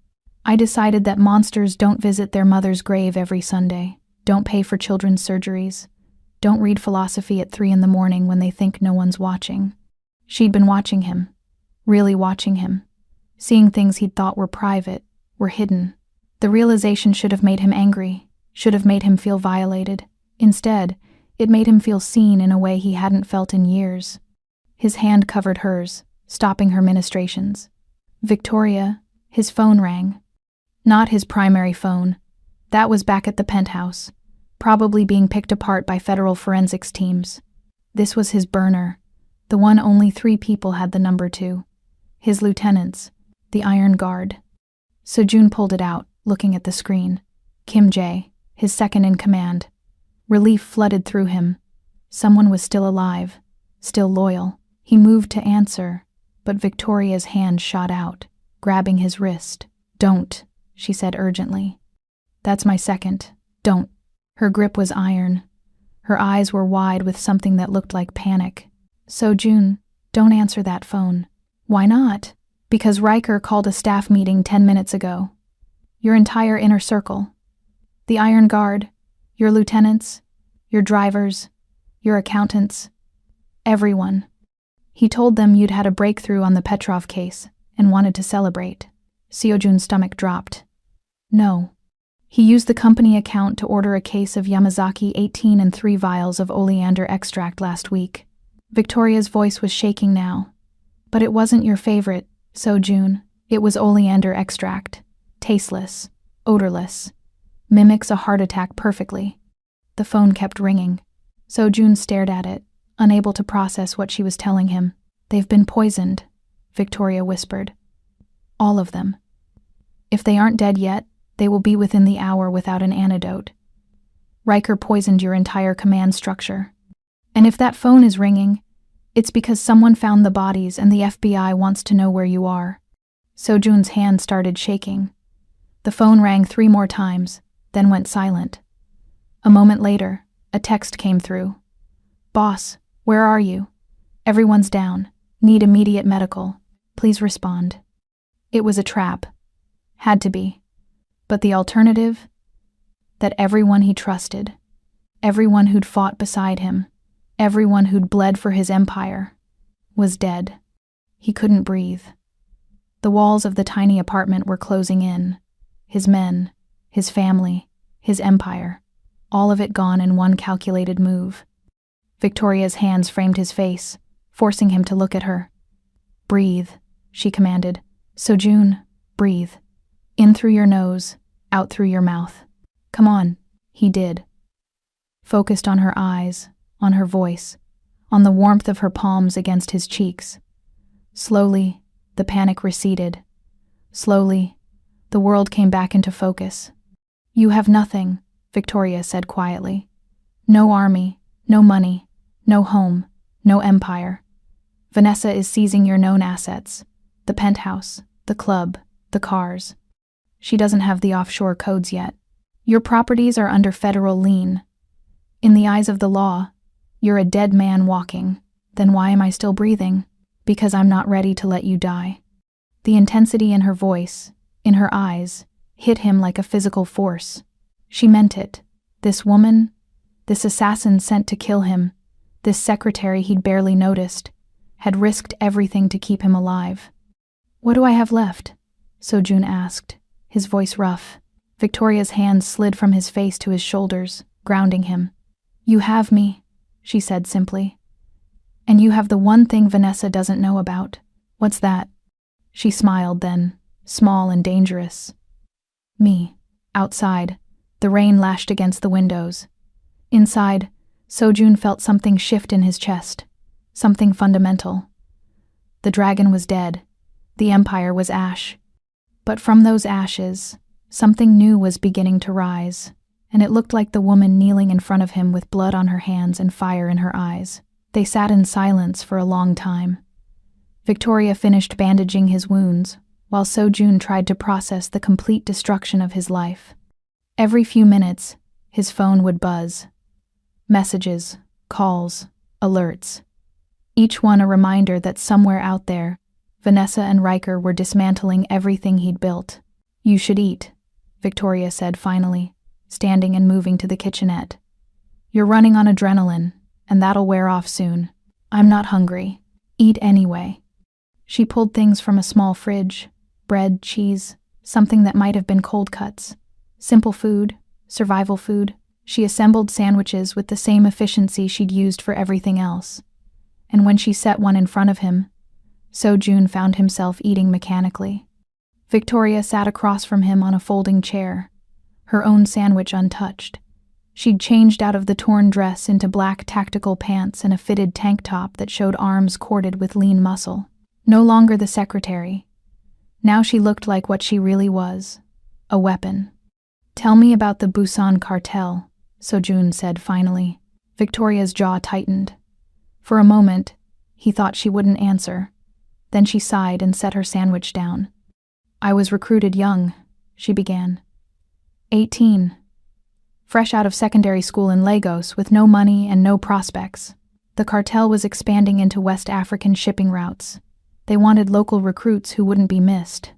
"I decided that monsters don't visit their mother's grave every Sunday, don't pay for children's surgeries, don't read philosophy at 3 in the morning when they think no one's watching." She'd been watching him, really watching him, seeing things he'd thought were private, were hidden. The realization should have made him angry, should have made him feel violated. Instead, it made him feel seen in a way he hadn't felt in years. His hand covered hers, stopping her ministrations. "Victoria," his phone rang. Not his primary phone. That was back at the penthouse, probably being picked apart by federal forensics teams. This was his burner, the one only 3 people had the number to. His lieutenants, the Iron Guard. Sojun pulled it out, looking at the screen. Kim Jae, his second in command. Relief flooded through him. Someone was still alive, still loyal. He moved to answer, but Victoria's hand shot out, grabbing his wrist. "Don't," she said urgently. "That's my second. Don't." Her grip was iron. Her eyes were wide with something that looked like panic. "Sojun, don't answer that phone." "Why not?" "Because Riker called a staff meeting 10 minutes ago. Your entire inner circle. The Iron Guard, your lieutenants, your drivers, your accountants, everyone. He told them you'd had a breakthrough on the Petrov case and wanted to celebrate." Seojun's stomach dropped. "No." He used the company account to order a case of Yamazaki 18 and 3 vials of oleander extract last week. Victoria's voice was shaking now. "But it wasn't your favorite, Sojun. It was oleander extract. Tasteless, odorless. Mimics a heart attack perfectly." The phone kept ringing. Sojun stared at it, unable to process what she was telling him. "They've been poisoned," Victoria whispered. "All of them. If they aren't dead yet, they will be within the hour without an antidote. Riker poisoned your entire command structure. And if that phone is ringing, it's because someone found the bodies and the FBI wants to know where you are." Sojun's hand started shaking. The phone rang 3 more times, then went silent. A moment later, a text came through. "Boss, where are you? Everyone's down. Need immediate medical. Please respond." It was a trap. Had to be. But the alternative? That everyone he trusted, everyone who'd fought beside him, everyone who'd bled for his empire, was dead. He couldn't breathe. The walls of the tiny apartment were closing in. His men, his family, his empire, all of it gone in one calculated move. Victoria's hands framed his face, forcing him to look at her. "Breathe," she commanded. "Sojun, breathe. In through your nose, out through your mouth. Come on." He did. Focused on her eyes, on her voice, on the warmth of her palms against his cheeks. Slowly, the panic receded. Slowly, the world came back into focus. "You have nothing," Victoria said quietly. "No army, no money, no home, no empire. Vanessa is seizing your known assets, the penthouse, the club, the cars. She doesn't have the offshore codes yet. Your properties are under federal lien. In the eyes of the law, you're a dead man walking. Then why am I still breathing? Because I'm not ready to let you die." The intensity in her voice, in her eyes, hit him like a physical force. She meant it. This woman, this assassin sent to kill him, this secretary he'd barely noticed, had risked everything to keep him alive. "What do I have left?" Sojun asked, his voice rough. Victoria's hands slid from his face to his shoulders, grounding him. "You have me," she said simply. "And you have the one thing Vanessa doesn't know about." "What's that?" She smiled then, small and dangerous. "Me." Outside, the rain lashed against the windows. Inside, Sojun felt something shift in his chest, something fundamental. The dragon was dead. The empire was ash. But from those ashes, something new was beginning to rise, and it looked like the woman kneeling in front of him with blood on her hands and fire in her eyes. They sat in silence for a long time. Victoria finished bandaging his wounds, while Sojun tried to process the complete destruction of his life. Every few minutes, his phone would buzz. Messages, calls, alerts. Each one a reminder that somewhere out there, Vanessa and Riker were dismantling everything he'd built. "You should eat," Victoria said finally, standing and moving to the kitchenette. "You're running on adrenaline, and that'll wear off soon." "I'm not hungry. Eat anyway." She pulled things from a small fridge, bread, cheese, something that might have been cold cuts. Simple food, survival food. She assembled sandwiches with the same efficiency she'd used for everything else. And when she set one in front of him, Sojun found himself eating mechanically. Victoria sat across from him on a folding chair, her own sandwich untouched. She'd changed out of the torn dress into black tactical pants and a fitted tank top that showed arms corded with lean muscle. No longer the secretary. Now she looked like what she really was, a weapon. "Tell me about the Busan cartel," Sojun said finally. Victoria's jaw tightened. For a moment, he thought she wouldn't answer. Then she sighed and set her sandwich down. "I was recruited young," she began. 18. Fresh out of secondary school in Lagos with no money and no prospects. The cartel was expanding into West African shipping routes. They wanted local recruits who wouldn't be missed.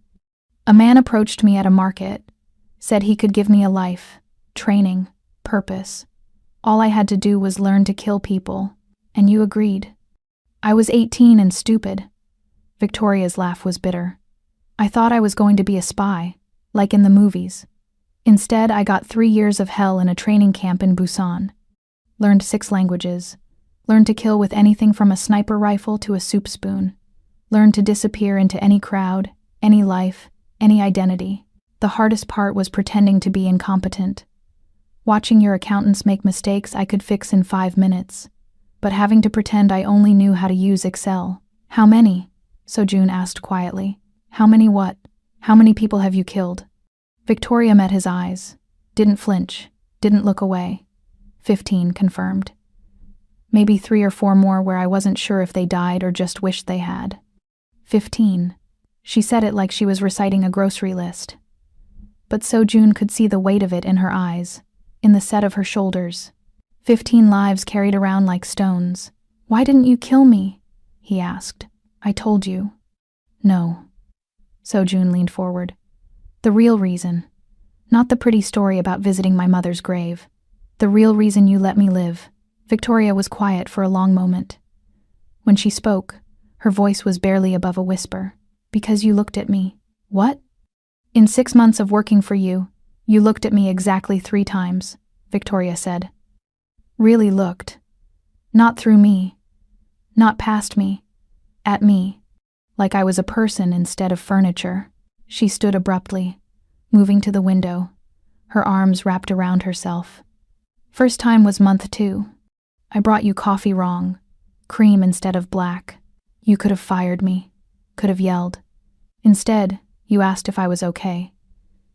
A man approached me at a market, said he could give me a life, training, purpose. All I had to do was learn to kill people, and you agreed. I was 18 and stupid. Victoria's laugh was bitter. I thought I was going to be a spy, like in the movies. Instead, I got 3 years of hell in a training camp in Busan. Learned 6 languages. Learned to kill with anything from a sniper rifle to a soup spoon. Learned to disappear into any crowd, any life, any identity. The hardest part was pretending to be incompetent. Watching your accountants make mistakes I could fix in 5 minutes. But having to pretend I only knew how to use Excel. "How many?" Sojun asked quietly. "How many what? How many people have you killed?" Victoria met his eyes, didn't flinch, didn't look away. 15, confirmed. Maybe 3 or 4 more where I wasn't sure if they died or just wished they had. 15. She said it like she was reciting a grocery list. but Sojun could see the weight of it in her eyes, in the set of her shoulders. 15 lives carried around like stones. "Why didn't you kill me?" he asked. "I told you." "No." Sojun leaned forward. "The real reason. Not the pretty story about visiting my mother's grave. The real reason you let me live." Victoria was quiet for a long moment. When she spoke, her voice was barely above a whisper. "Because you looked at me." "What?" "In 6 months of working for you, you looked at me exactly 3 times, Victoria said. "Really looked. Not through me. Not past me. At me. Like I was a person instead of furniture." She stood abruptly, moving to the window, her arms wrapped around herself. "First time was month 2. I brought you coffee wrong, cream instead of black. You could have fired me, could have yelled. Instead, you asked if I was okay.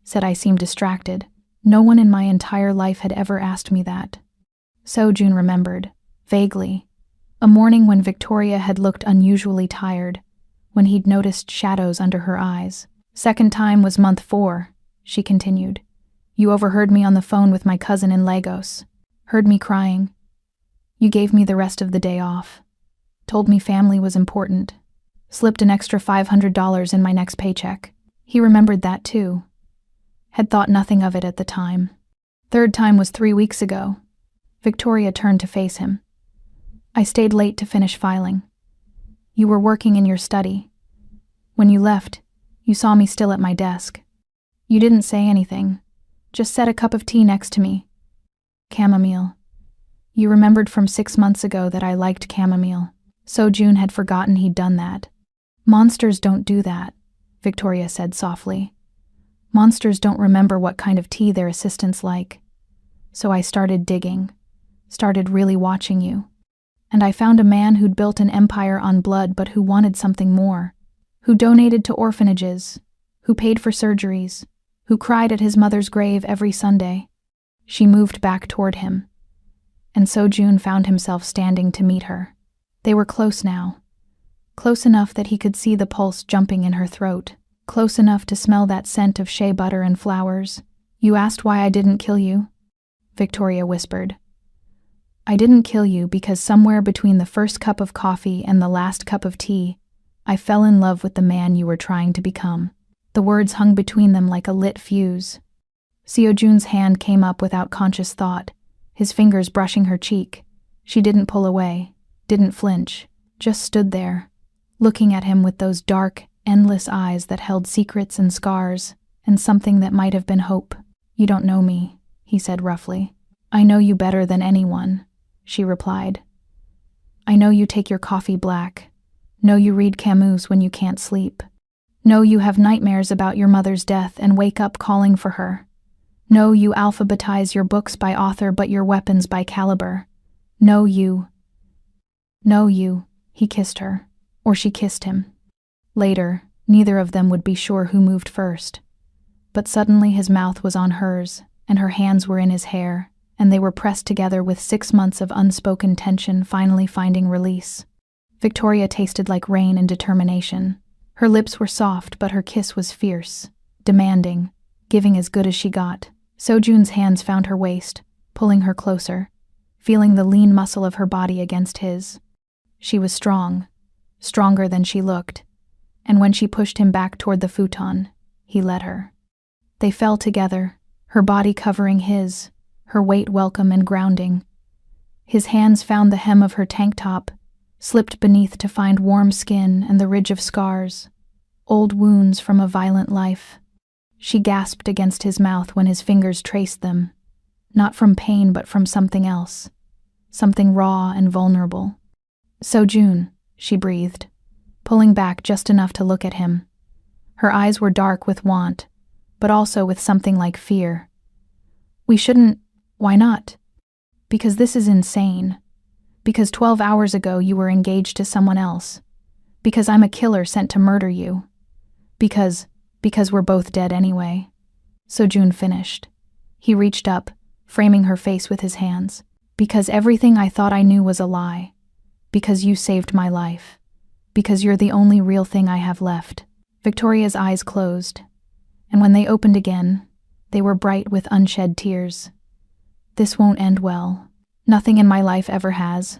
Said I seemed distracted. No one in my entire life had ever asked me that." Sojun remembered, vaguely, a morning when Victoria had looked unusually tired, when he'd noticed shadows under her eyes. "Second time was month 4, she continued. "You overheard me on the phone with my cousin in Lagos. Heard me crying. You gave me the rest of the day off. Told me family was important. Slipped an extra $500 in my next paycheck." He remembered that too. Had thought nothing of it at the time. "Third time was 3 weeks ago." Victoria turned to face him. "I stayed late to finish filing. You were working in your study. When you left, you saw me still at my desk. You didn't say anything, just set a cup of tea next to me. Chamomile. You remembered from 6 months ago that I liked chamomile." Sojun had forgotten he'd done that. "Monsters don't do that," Victoria said softly. "Monsters don't remember what kind of tea their assistants like. So I started digging, started really watching you. And I found a man who'd built an empire on blood but who wanted something more, who donated to orphanages, who paid for surgeries, who cried at his mother's grave every Sunday." She moved back toward him, and Sojun found himself standing to meet her. They were close now, close enough that he could see the pulse jumping in her throat, close enough to smell that scent of shea butter and flowers. "You asked why I didn't kill you?" Victoria whispered. "I didn't kill you because somewhere between the first cup of coffee and the last cup of tea, I fell in love with the man you were trying to become." The words hung between them like a lit fuse. Sojun's hand came up without conscious thought, his fingers brushing her cheek. She didn't pull away, didn't flinch, just stood there, looking at him with those dark, endless eyes that held secrets and scars, and something that might have been hope. "You don't know me," he said roughly. "I know you better than anyone," she replied. "I know you take your coffee black. Know you read Camus when you can't sleep. Know you have nightmares about your mother's death and wake up calling for her. Know you alphabetize your books by author but your weapons by caliber. Know you." He kissed her, or she kissed him. Later, neither of them would be sure who moved first. But suddenly his mouth was on hers, and her hands were in his hair, and they were pressed together with 6 months of unspoken tension finally finding release. Victoria tasted like rain and determination. Her lips were soft, but her kiss was fierce, demanding, giving as good as she got. Sojun's hands found her waist, pulling her closer, feeling the lean muscle of her body against his. She was strong, stronger than she looked, and when she pushed him back toward the futon, he let her. They fell together, her body covering his, her weight welcome and grounding. His hands found the hem of her tank top, slipped beneath to find warm skin and the ridge of scars, old wounds from a violent life. She gasped against his mouth when his fingers traced them, not from pain but from something else, something raw and vulnerable. "Sojun," she breathed, pulling back just enough to look at him. Her eyes were dark with want, but also with something like fear. "We shouldn't. Why not?" "Because this is insane. Because 12 hours ago you were engaged to someone else. Because I'm a killer sent to murder you. Because we're both dead anyway." Sojun finished. He reached up, framing her face with his hands. "Because everything I thought I knew was a lie. Because you saved my life. Because you're the only real thing I have left." Victoria's eyes closed, and when they opened again, They were bright with unshed tears. "This won't end well. Nothing in my life ever has."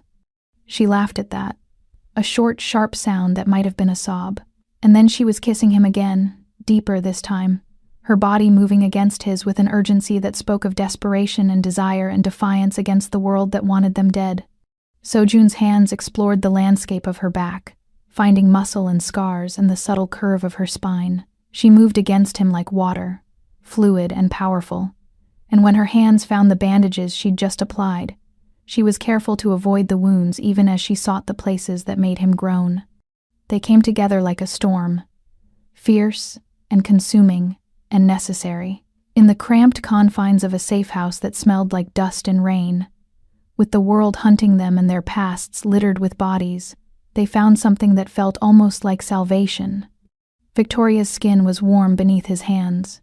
She laughed at that, a short, sharp sound that might have been a sob. And then she was kissing him again, deeper this time, her body moving against his with an urgency that spoke of desperation and desire and defiance against the world that wanted them dead. Sojun's hands explored the landscape of her back, finding muscle and scars and the subtle curve of her spine. She moved against him like water, fluid and powerful, and when her hands found the bandages she'd just applied, she was careful to avoid the wounds even as she sought the places that made him groan. They came together like a storm, fierce and consuming and necessary, in the cramped confines of a safe house that smelled like dust and rain. With the world hunting them and their pasts littered with bodies, they found something that felt almost like salvation. Victoria's skin was warm beneath his hands.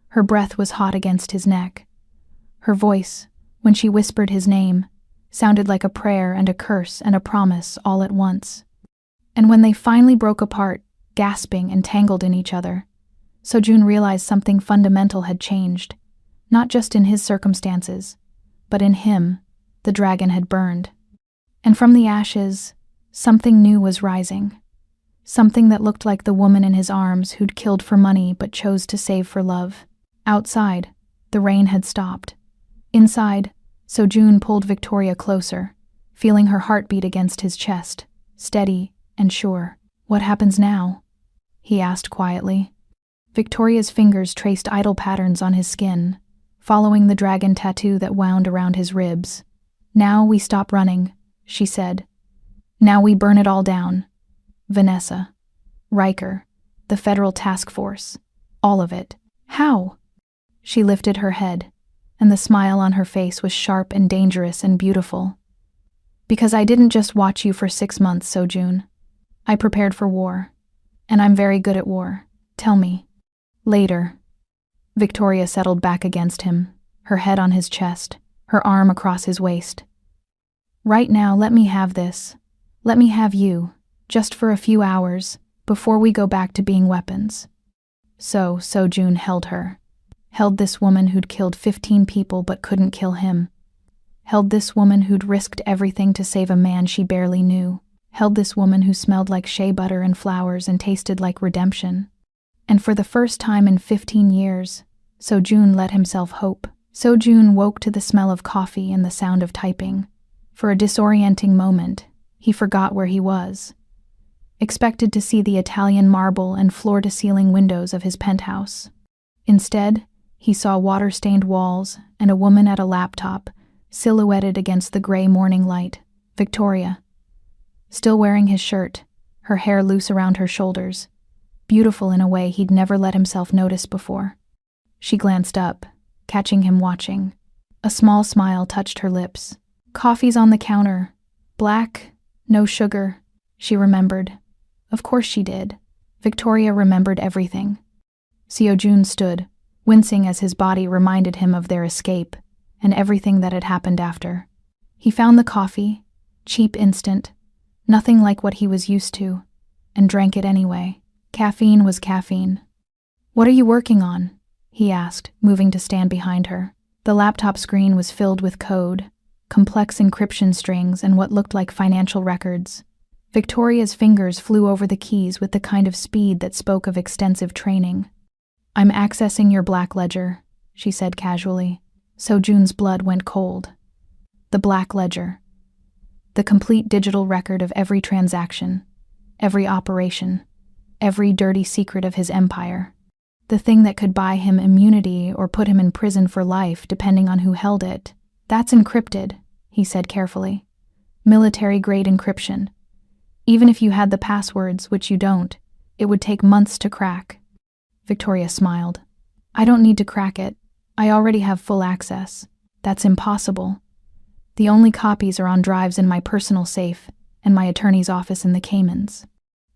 Her breath was hot against his neck. Her voice, when she whispered his name, sounded like a prayer and a curse and a promise all at once. And when they finally broke apart, gasping and tangled in each other, Sojun realized something fundamental had changed, not just in his circumstances, but in him. The dragon had burned. And from the ashes, something new was rising. Something that looked like the woman in his arms who'd killed for money but chose to save for love. Outside, the rain had stopped. Inside, Sojun pulled Victoria closer, feeling her heartbeat against his chest, steady and sure. "What happens now?" he asked quietly. Victoria's fingers traced idle patterns on his skin, following the dragon tattoo that wound around his ribs. "Now we stop running," she said. "Now we burn it all down. Vanessa, Riker, the federal task force, all of it." "How?" She lifted her head, and the smile on her face was sharp and dangerous and beautiful. "Because I didn't just watch you for 6 months, Sojun. I prepared for war, and I'm very good at war. Tell me." "Later." Victoria settled back against him, her head on his chest, her arm across his waist. "Right now, let me have this. Let me have you, just for a few hours, before we go back to being weapons." So Sojun held her. Held this woman who'd killed 15 people but couldn't kill him. Held this woman who'd risked everything to save a man she barely knew. Held this woman who smelled like shea butter and flowers and tasted like redemption. And for the first time in 15 years, Sojun let himself hope. Sojun woke to the smell of coffee and the sound of typing. For a disorienting moment, he forgot where he was. Expected to see the Italian marble and floor-to-ceiling windows of his penthouse. Instead, he saw water-stained walls and a woman at a laptop, silhouetted against the gray morning light. Victoria. Still wearing his shirt, her hair loose around her shoulders, beautiful in a way he'd never let himself notice before. She glanced up, catching him watching. A small smile touched her lips. "Coffee's on the counter. Black, no sugar," she remembered. Of course she did. Victoria remembered everything. Sojun stood, wincing as his body reminded him of their escape and everything that had happened after. He found the coffee, cheap instant, nothing like what he was used to, and drank it anyway. Caffeine was caffeine. "What are you working on?" he asked, moving to stand behind her. The laptop screen was filled with code, complex encryption strings, and what looked like financial records. Victoria's fingers flew over the keys with the kind of speed that spoke of extensive training. "I'm accessing your black ledger," she said casually. Sojun's blood went cold. The black ledger. The complete digital record of every transaction, every operation, every dirty secret of his empire. The thing that could buy him immunity or put him in prison for life, depending on who held it. "That's encrypted," he said carefully. "Military-grade encryption. Even if you had the passwords, which you don't, it would take months to crack." Victoria smiled. "I don't need to crack it. I already have full access. That's impossible. The only copies are on drives in my personal safe and my attorney's office in the Caymans.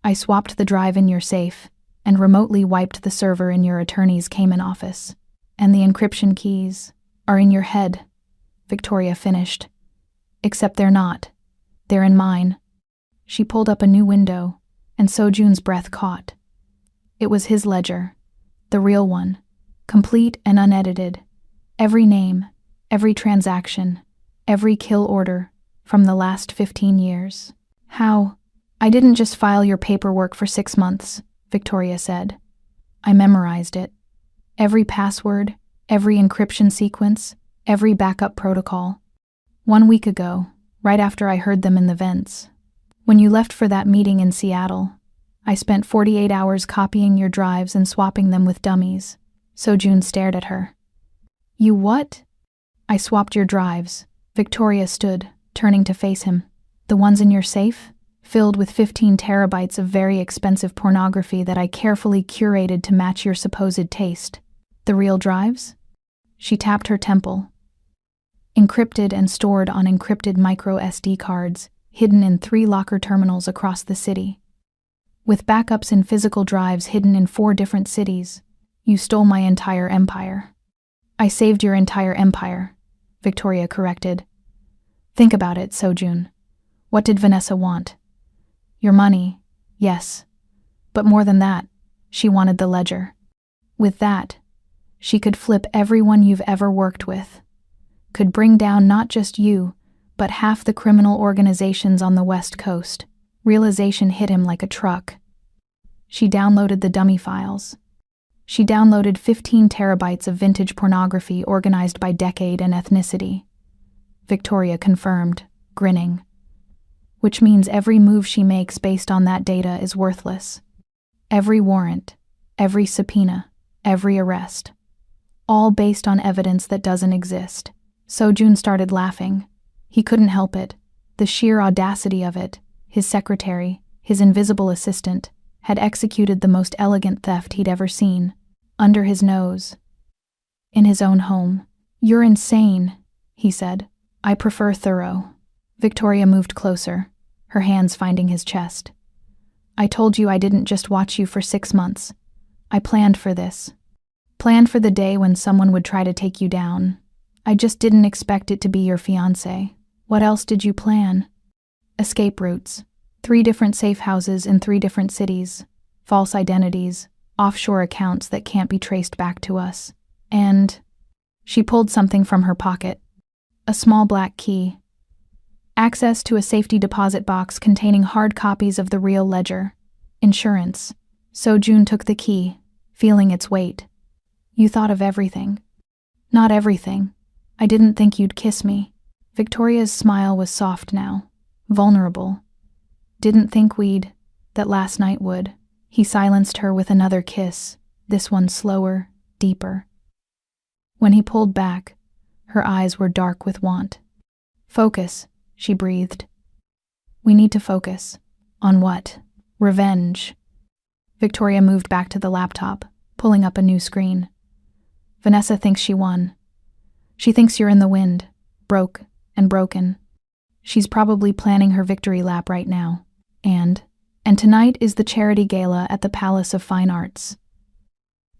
I swapped the drive in your safe and remotely wiped the server in your attorney's Cayman office. And the encryption keys are in your head," Victoria finished. "Except they're not. They're in mine." She pulled up a new window, and Sojun's breath caught. It was his ledger, the real one, complete and unedited. Every name, every transaction, every kill order from the last 15 years. How? I didn't just file your paperwork for 6 months, Victoria said. I memorized it. Every password, every encryption sequence, every backup protocol. 1 week ago, right after I heard them in the vents. When you left for that meeting in Seattle, I spent 48 hours copying your drives and swapping them with dummies. Sojun stared at her. You what? I swapped your drives. Victoria stood, turning to face him. The ones in your safe? Filled with 15 terabytes of very expensive pornography that I carefully curated to match your supposed taste. The real drives? She tapped her temple. Encrypted and stored on encrypted micro SD cards, hidden in 3 locker terminals across the city. With backups in physical drives hidden in 4 different cities, you stole my entire empire. I saved your entire empire, Victoria corrected. Think about it, Sojun. What did Vanessa want? Your money, yes. But more than that, she wanted the ledger. With that, she could flip everyone you've ever worked with. Could bring down not just you, but half the criminal organizations on the West Coast. Realization hit him like a truck. She downloaded the dummy files. She downloaded 15 terabytes of vintage pornography organized by decade and ethnicity. Victoria confirmed, grinning. Which means every move she makes based on that data is worthless. Every warrant, every subpoena, every arrest. All based on evidence that doesn't exist. Sojun started laughing. He couldn't help it. The sheer audacity of it. His secretary, his invisible assistant, had executed the most elegant theft he'd ever seen. Under his nose. In his own home. You're insane, he said. I prefer thorough. Victoria moved closer, her hands finding his chest. I told you I didn't just watch you for 6 months. I planned for this. Planned for the day when someone would try to take you down. I just didn't expect it to be your fiancé. What else did you plan? Escape routes. 3 different safe houses in 3 different cities. False identities. Offshore accounts that can't be traced back to us. And she pulled something from her pocket. A small black key. Access to a safety deposit box containing hard copies of the real ledger. Insurance. Sojun took the key, feeling its weight. You thought of everything. Not everything. I didn't think you'd kiss me. Victoria's smile was soft now, vulnerable. Didn't think that last night would. He silenced her with another kiss, this one slower, deeper. When he pulled back, her eyes were dark with want. Focus, she breathed. We need to focus. On what? Revenge. Victoria moved back to the laptop, pulling up a new screen. Vanessa thinks she won. She thinks you're in the wind, broke and broken. She's probably planning her victory lap right now. And tonight is the charity gala at the Palace of Fine Arts.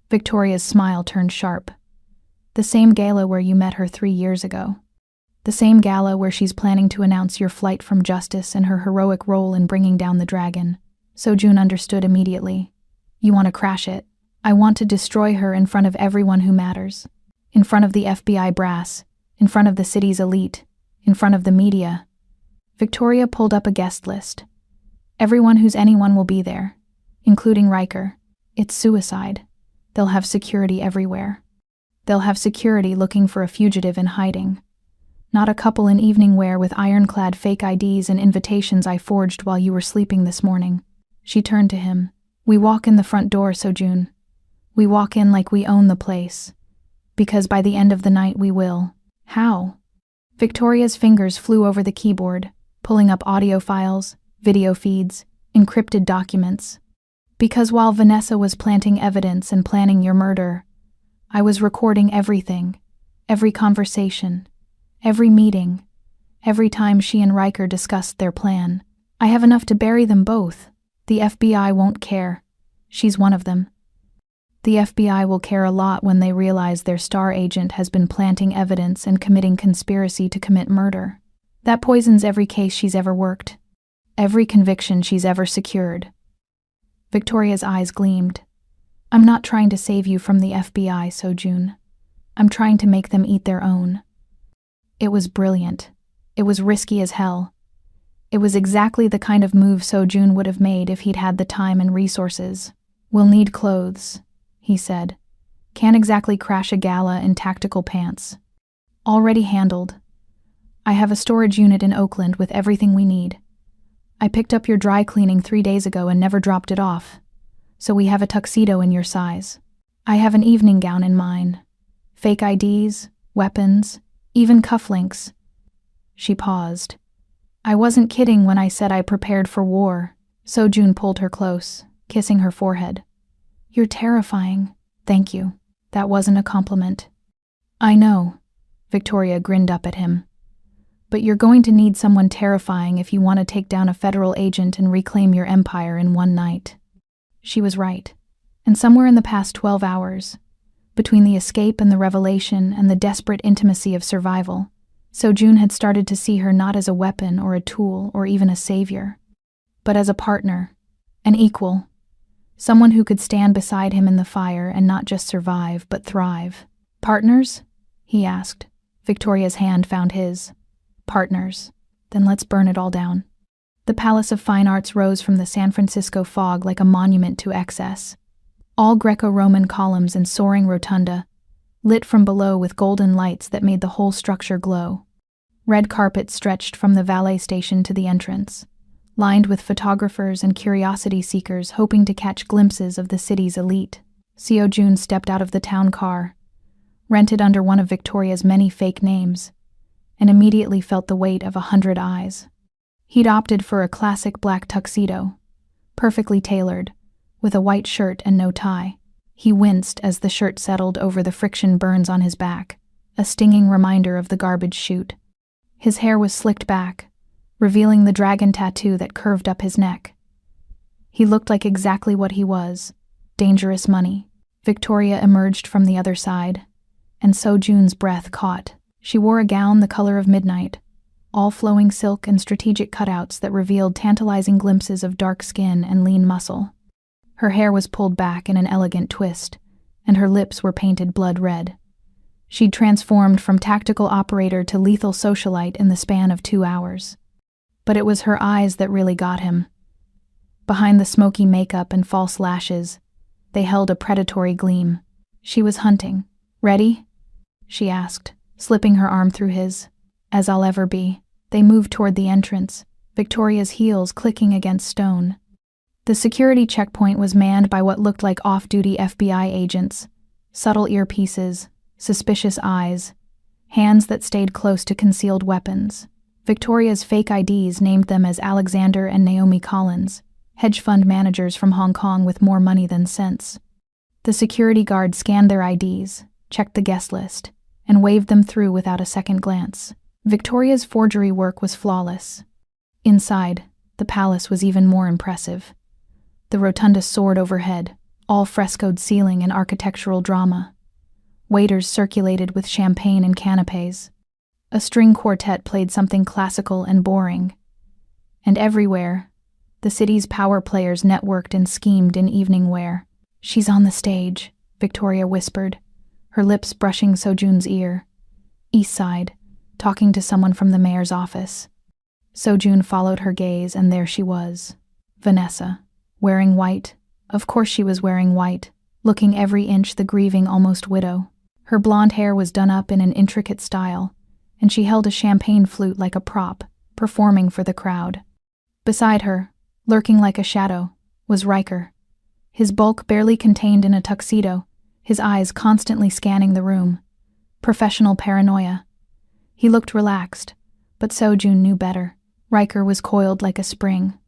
Victoria's smile turned sharp. The same gala where you met her 3 years ago. The same gala where she's planning to announce your flight from justice and her heroic role in bringing down the dragon. Sojun understood immediately. You want to crash it. I want to destroy her in front of everyone who matters. In front of the FBI brass. In front of the city's elite. In front of the media. Victoria pulled up a guest list. Everyone who's anyone will be there, including Riker. It's suicide. They'll have security everywhere. They'll have security looking for a fugitive in hiding. Not a couple in evening wear with ironclad fake IDs and invitations I forged while you were sleeping this morning. She turned to him. We walk in the front door, Sojun. We walk in like we own the place. Because by the end of the night we will. How? Victoria's fingers flew over the keyboard, pulling up audio files, video feeds, encrypted documents. Because while Vanessa was planting evidence and planning your murder, I was recording everything, every conversation, every meeting, every time she and Riker discussed their plan. I have enough to bury them both. The FBI won't care. She's one of them. The FBI will care a lot when they realize their star agent has been planting evidence and committing conspiracy to commit murder. That poisons every case she's ever worked. Every conviction she's ever secured. Victoria's eyes gleamed. I'm not trying to save you from the FBI, Sojun. I'm trying to make them eat their own. It was brilliant. It was risky as hell. It was exactly the kind of move Sojun would have made if he'd had the time and resources. We'll need clothes, he said. Can't exactly crash a gala in tactical pants. Already handled. I have a storage unit in Oakland with everything we need. I picked up your dry cleaning 3 days ago and never dropped it off, so we have a tuxedo in your size. I have an evening gown in mine. Fake IDs, weapons, even cufflinks. She paused. I wasn't kidding when I said I prepared for war. Sojun pulled her close, kissing her forehead. You're terrifying. Thank you. That wasn't a compliment. I know. Victoria grinned up at him. But you're going to need someone terrifying if you want to take down a federal agent and reclaim your empire in one night. She was right. And somewhere in the past 12 hours, between the escape and the revelation and the desperate intimacy of survival, Sojun had started to see her not as a weapon or a tool or even a savior, but as a partner, an equal, someone who could stand beside him in the fire and not just survive, but thrive. Partners? He asked. Victoria's hand found his. Partners. Then let's burn it all down. The Palace of Fine Arts rose from the San Francisco fog like a monument to excess. All Greco-Roman columns and soaring rotunda, lit from below with golden lights that made the whole structure glow. Red carpet stretched from the valet station to the entrance, lined with photographers and curiosity seekers hoping to catch glimpses of the city's elite. Sojun stepped out of the town car, rented under one of Victoria's many fake names, and immediately felt the weight of 100 eyes. He'd opted for a classic black tuxedo, perfectly tailored, with a white shirt and no tie. He winced as the shirt settled over the friction burns on his back, a stinging reminder of the garbage chute. His hair was slicked back, revealing the dragon tattoo that curved up his neck. He looked like exactly what he was, dangerous money. Victoria emerged from the other side, and Sojun's breath caught. She wore a gown the color of midnight, all flowing silk and strategic cutouts that revealed tantalizing glimpses of dark skin and lean muscle. Her hair was pulled back in an elegant twist, and her lips were painted blood red. She'd transformed from tactical operator to lethal socialite in the span of 2 hours. But it was her eyes that really got him. Behind the smoky makeup and false lashes, they held a predatory gleam. She was hunting. Ready? She asked, slipping her arm through his. As I'll ever be. They moved toward the entrance, Victoria's heels clicking against stone. The security checkpoint was manned by what looked like off-duty FBI agents, subtle earpieces, suspicious eyes, hands that stayed close to concealed weapons. Victoria's fake IDs named them as Alexander and Naomi Collins, hedge fund managers from Hong Kong with more money than sense. The security guard scanned their IDs, checked the guest list, and waved them through without a second glance. Victoria's forgery work was flawless. Inside, the palace was even more impressive. The rotunda soared overhead, all frescoed ceiling and architectural drama. Waiters circulated with champagne and canapes. A string quartet played something classical and boring. And everywhere, the city's power players networked and schemed in evening wear. She's on the stage, Victoria whispered, her lips brushing Sojun's ear. East Side, talking to someone from the mayor's office. Sojun followed her gaze, and there she was. Vanessa, wearing white. Of course she was wearing white, looking every inch the grieving almost widow. Her blonde hair was done up in an intricate style, and she held a champagne flute like a prop, performing for the crowd. Beside her, lurking like a shadow, was Riker, his bulk barely contained in a tuxedo, his eyes constantly scanning the room. Professional paranoia. He looked relaxed, but Sojun knew better. Riker was coiled like a spring,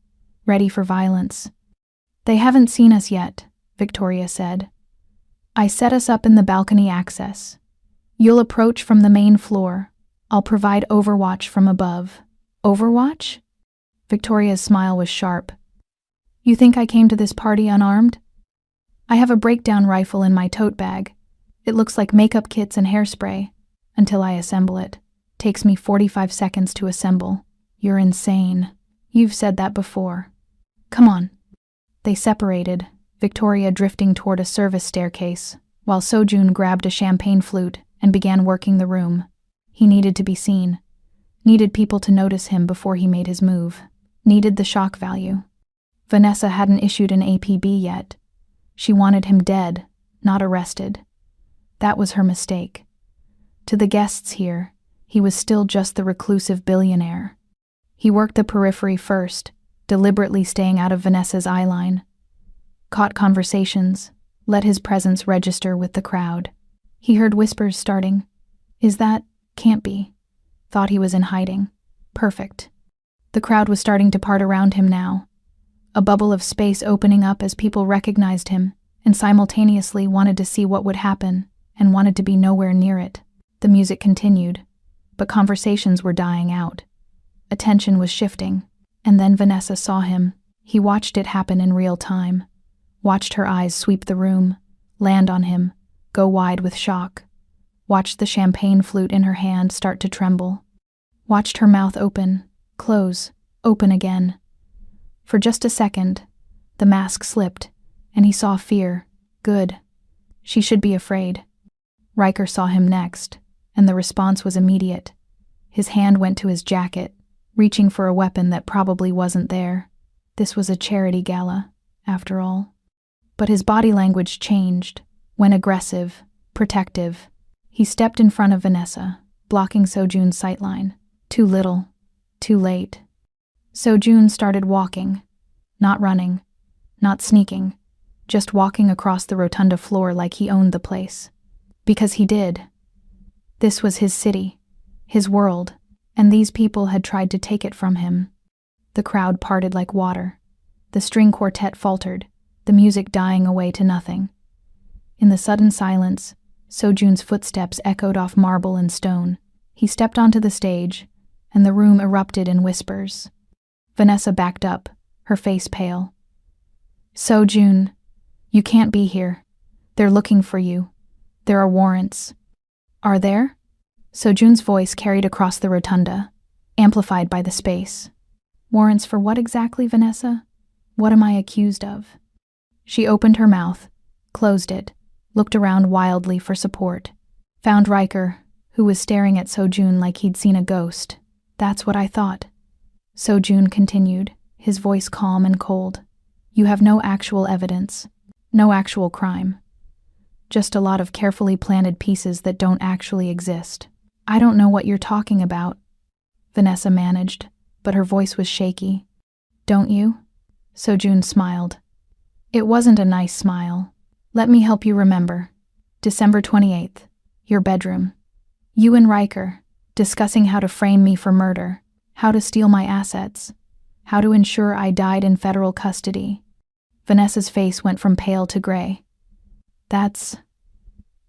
ready for violence. They haven't seen us yet, Victoria said. I set us up in the balcony access. You'll approach from the main floor. I'll provide overwatch from above. Overwatch? Victoria's smile was sharp. You think I came to this party unarmed? I have a breakdown rifle in my tote bag. It looks like makeup kits and hairspray, until I assemble it. Takes me 45 seconds to assemble. You're insane. You've said that before. Come on. They separated, Victoria drifting toward a service staircase, while Sojun grabbed a champagne flute and began working the room. He needed to be seen. Needed people to notice him before he made his move. Needed the shock value. Vanessa hadn't issued an APB yet. She wanted him dead, not arrested. That was her mistake. To the guests here, he was still just the reclusive billionaire. He worked the periphery first, deliberately staying out of Vanessa's eyeline. Caught conversations, let his presence register with the crowd. He heard whispers starting. Is that? Can't be. Thought he was in hiding. Perfect. The crowd was starting to part around him now. A bubble of space opening up as people recognized him and simultaneously wanted to see what would happen and wanted to be nowhere near it. The music continued, but conversations were dying out. Attention was shifting, and then Vanessa saw him. He watched it happen in real time. Watched her eyes sweep the room, land on him, go wide with shock. Watched the champagne flute in her hand start to tremble. Watched her mouth open, close, open again. For just a second, the mask slipped, and he saw fear. Good. She should be afraid. Riker saw him next, and the response was immediate. His hand went to his jacket, reaching for a weapon that probably wasn't there. This was a charity gala, after all. But his body language changed, went aggressive, protective. He stepped in front of Vanessa, blocking Sojun's sightline. Too little, too late. Sojun started walking, not running, not sneaking, just walking across the rotunda floor like he owned the place. Because he did. This was his city, his world, and these people had tried to take it from him. The crowd parted like water. The string quartet faltered, the music dying away to nothing. In the sudden silence, Sojun's footsteps echoed off marble and stone. He stepped onto the stage, and the room erupted in whispers. Vanessa backed up, her face pale. Sojun, you can't be here. They're looking for you. There are warrants. Are there? Sojun's voice carried across the rotunda, amplified by the space. Warrants for what exactly, Vanessa? What am I accused of? She opened her mouth, closed it, looked around wildly for support. Found Riker, who was staring at Sojun like he'd seen a ghost. That's what I thought. Sojun continued, his voice calm and cold. You have no actual evidence, no actual crime. Just a lot of carefully planted pieces that don't actually exist. I don't know what you're talking about, Vanessa managed, but her voice was shaky. Don't you? Sojun smiled. It wasn't a nice smile. Let me help you remember. December 28th, your bedroom. You and Riker, discussing how to frame me for murder, how to steal my assets, how to ensure I died in federal custody. Vanessa's face went from pale to gray.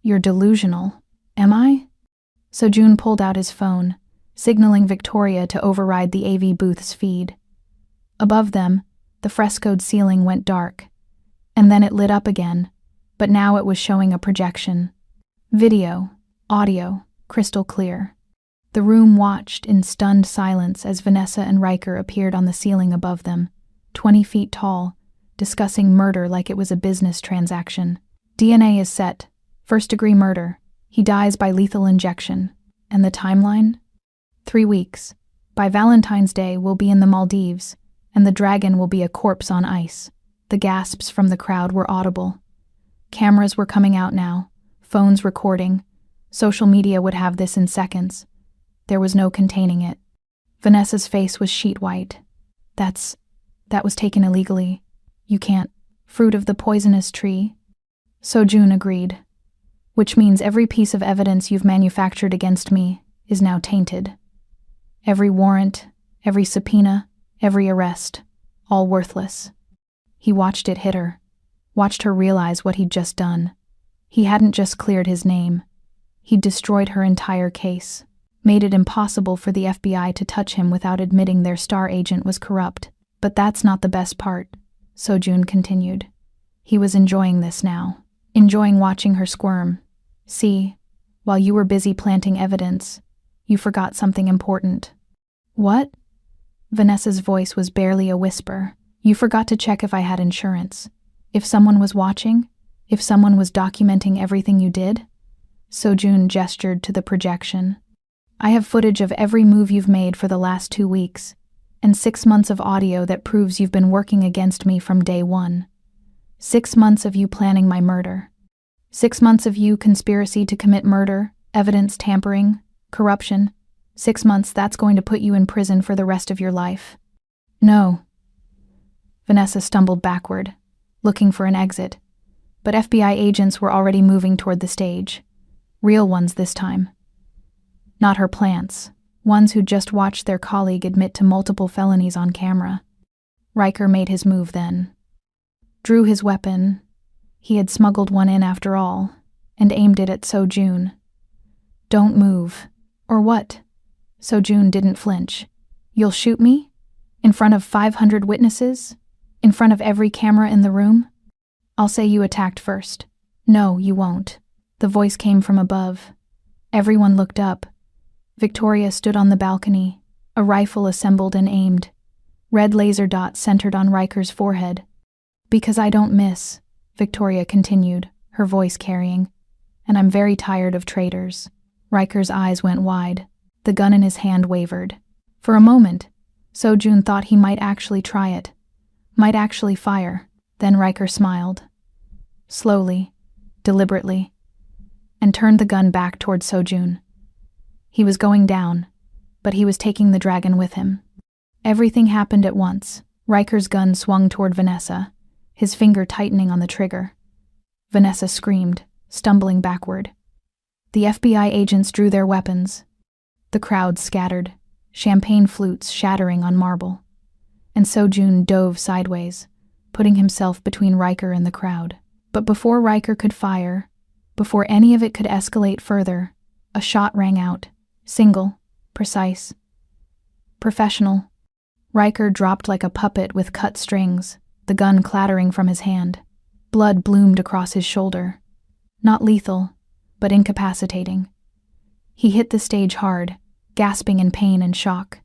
You're delusional, am I? Sojun pulled out his phone, signaling Victoria to override the AV booth's feed. Above them, the frescoed ceiling went dark, and then it lit up again, but now it was showing a projection. Video, audio, crystal clear. The room watched in stunned silence as Vanessa and Riker appeared on the ceiling above them, 20 feet tall, discussing murder like it was a business transaction. DNA is set. First-degree murder. He dies by lethal injection. And the timeline? 3 weeks. By Valentine's Day, we'll be in the Maldives, and the dragon will be a corpse on ice. The gasps from the crowd were audible. Cameras were coming out now, phones recording. Social media would have this in seconds. There was no containing it. Vanessa's face was sheet white. That was taken illegally. You can't. Fruit of the poisonous tree. Sojun agreed. Which means every piece of evidence you've manufactured against me is now tainted. Every warrant, every subpoena, every arrest, all worthless. He watched it hit her, watched her realize what he'd just done. He hadn't just cleared his name. He'd destroyed her entire case, made it impossible for the FBI to touch him without admitting their star agent was corrupt. But that's not the best part, Sojun continued. He was enjoying this now, enjoying watching her squirm. See, while you were busy planting evidence, you forgot something important. What? Vanessa's voice was barely a whisper. You forgot to check if I had insurance. If someone was watching? If someone was documenting everything you did? Sojun gestured to the projection. I have footage of every move you've made for the last 2 weeks, and 6 months of audio that proves you've been working against me from day one. 6 months of you planning my murder. 6 months of you conspiracy to commit murder, evidence tampering, corruption. 6 months that's going to put you in prison for the rest of your life. No. Vanessa stumbled backward, looking for an exit, but FBI agents were already moving toward the stage. Real ones this time. Not her plants, ones who just watched their colleague admit to multiple felonies on camera. Riker made his move then. Drew his weapon. He had smuggled one in after all, and aimed it at Sojun. Don't move. Or what? Sojun didn't flinch. You'll shoot me? In front of 500 witnesses? In front of every camera in the room? I'll say you attacked first. No, you won't. The voice came from above. Everyone looked up. Victoria stood on the balcony, a rifle assembled and aimed. Red laser dots centered on Riker's forehead. Because I don't miss, Victoria continued, her voice carrying. And I'm very tired of traitors. Riker's eyes went wide. The gun in his hand wavered. For a moment, Sojun thought he might actually try it. Might actually fire. Then Riker smiled. Slowly, deliberately, and turned the gun back toward Sojun. He was going down, but he was taking the dragon with him. Everything happened at once. Riker's gun swung toward Vanessa, his finger tightening on the trigger. Vanessa screamed, stumbling backward. The FBI agents drew their weapons. The crowd scattered, champagne flutes shattering on marble. And Sojun dove sideways, putting himself between Riker and the crowd. But before Riker could fire, before any of it could escalate further, a shot rang out. Single, precise, professional. Riker dropped like a puppet with cut strings, the gun clattering from his hand. Blood bloomed across his shoulder. Not lethal, but incapacitating. He hit the stage hard, gasping in pain and shock.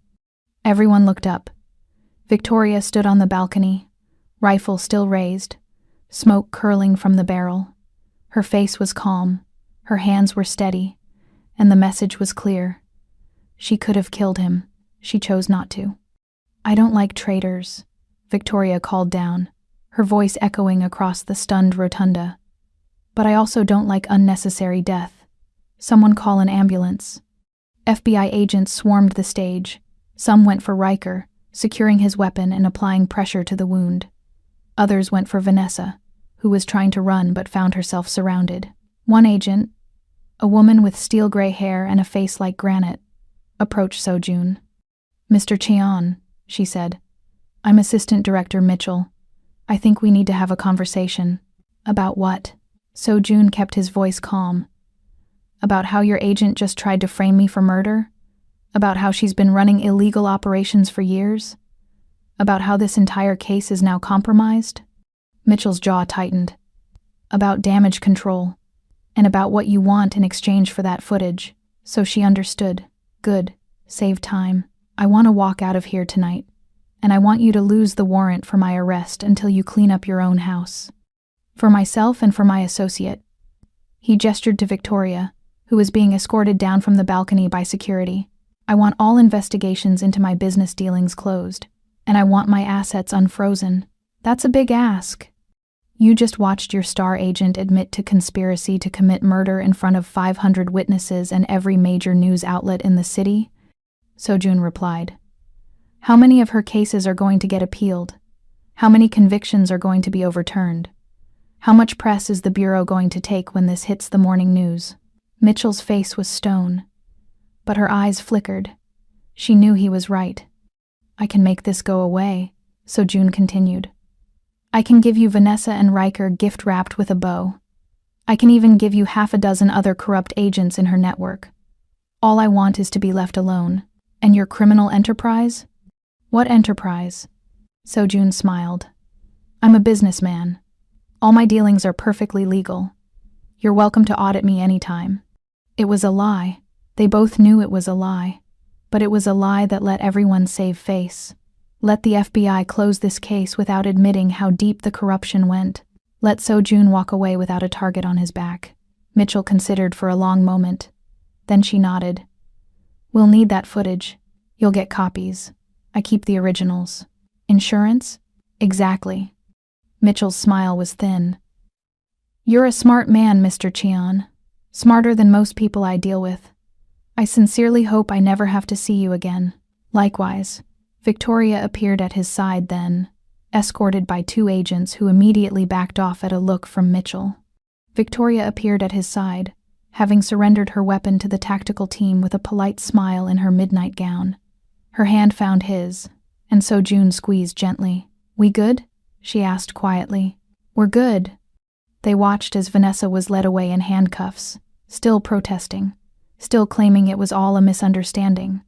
Everyone looked up. Victoria stood on the balcony, rifle still raised, smoke curling from the barrel. Her face was calm, her hands were steady, and the message was clear. She could have killed him. She chose not to. I don't like traitors, Victoria called down, her voice echoing across the stunned rotunda. But I also don't like unnecessary death. Someone call an ambulance. FBI agents swarmed the stage. Some went for Riker, securing his weapon and applying pressure to the wound. Others went for Vanessa, who was trying to run but found herself surrounded. One agent, a woman with steel-gray hair and a face like granite, approached Sojun. Mr. Cheon, she said. I'm Assistant Director Mitchell. I think we need to have a conversation. About what? Sojun kept his voice calm. About how your agent just tried to frame me for murder? About how she's been running illegal operations for years? About how this entire case is now compromised? Mitchell's jaw tightened. About damage control. And about what you want in exchange for that footage. So she understood. Good. Save time. I want to walk out of here tonight. And I want you to lose the warrant for my arrest until you clean up your own house. For myself and for my associate. He gestured to Victoria, who was being escorted down from the balcony by security. I want all investigations into my business dealings closed. And I want my assets unfrozen. That's a big ask. You just watched your star agent admit to conspiracy to commit murder in front of 500 witnesses and every major news outlet in the city? Sojun replied. How many of her cases are going to get appealed? How many convictions are going to be overturned? How much press is the Bureau going to take when this hits the morning news? Mitchell's face was stone, but her eyes flickered. She knew he was right. I can make this go away, Sojun continued. I can give you Vanessa and Riker gift-wrapped with a bow. I can even give you 6 other corrupt agents in her network. All I want is to be left alone. And your criminal enterprise? What enterprise? Sojun smiled. I'm a businessman. All my dealings are perfectly legal. You're welcome to audit me anytime. It was a lie. They both knew it was a lie. But it was a lie that let everyone save face. Let the FBI close this case without admitting how deep the corruption went. Let Seo-jun walk away without a target on his back. Mitchell considered for a long moment. Then she nodded. We'll need that footage. You'll get copies. I keep the originals. Insurance? Exactly. Mitchell's smile was thin. You're a smart man, Mr. Cheon. Smarter than most people I deal with. I sincerely hope I never have to see you again. Likewise. Victoria appeared at his side then, escorted by 2 agents who immediately backed off at a look from Mitchell. Victoria appeared at his side, having surrendered her weapon to the tactical team with a polite smile in her midnight gown. Her hand found his, and Seo-jun squeezed gently. We good? She asked quietly. We're good. They watched as Vanessa was led away in handcuffs, still protesting, still claiming it was all a misunderstanding.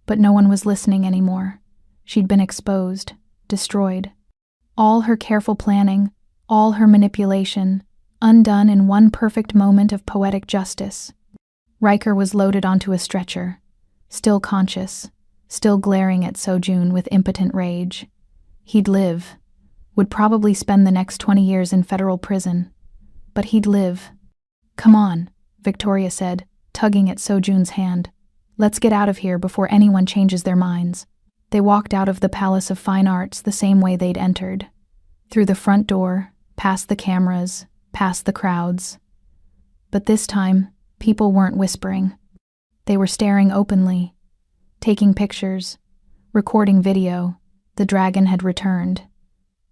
But no one was listening anymore. She'd been exposed, destroyed. All her careful planning, all her manipulation, undone in one perfect moment of poetic justice. Riker was loaded onto a stretcher, still conscious, still glaring at Seo-jun with impotent rage. He'd live, would probably spend the next 20 years in federal prison. But he'd live. Come on, Victoria said, tugging at Seo-jun's hand. Let's get out of here before anyone changes their minds. They walked out of the Palace of Fine Arts the same way they'd entered. Through the front door, past the cameras, past the crowds. But this time, people weren't whispering. They were staring openly, taking pictures, recording video. The dragon had returned.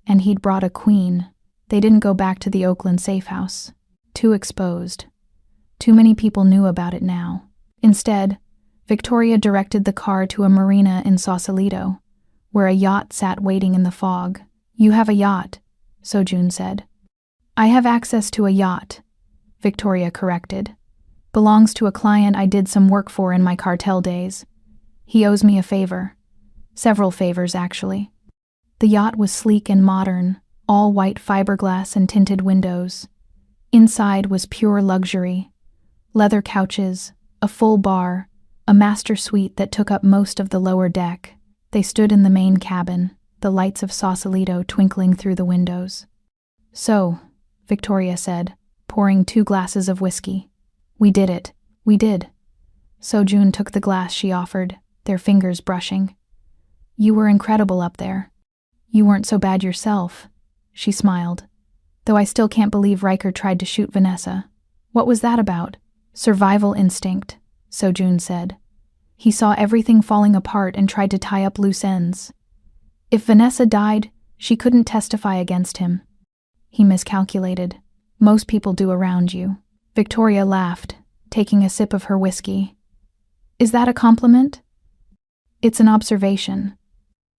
And he'd brought a queen. They didn't go back to the Oakland safe house. Too exposed. Too many people knew about it now. Instead, Victoria directed the car to a marina in Sausalito, where a yacht sat waiting in the fog. You have a yacht, Seo-jun said. I have access to a yacht, Victoria corrected. Belongs to a client I did some work for in my cartel days. He owes me a favor. Several favors, actually. The yacht was sleek and modern, all white fiberglass and tinted windows. Inside was pure luxury. Leather couches, a full bar, a master suite that took up most of the lower deck. They stood in the main cabin, the lights of Sausalito twinkling through the windows. So, Victoria said, pouring 2 glasses of whiskey. We did it. We did. Seo-jun took the glass she offered, their fingers brushing. You were incredible up there. You weren't so bad yourself, she smiled. Though I still can't believe Riker tried to shoot Vanessa. What was that about? Survival instinct, Seo-jun said. He saw everything falling apart and tried to tie up loose ends. If Vanessa died, she couldn't testify against him. He miscalculated. Most people do around you. Victoria laughed, taking a sip of her whiskey. Is that a compliment? It's an observation.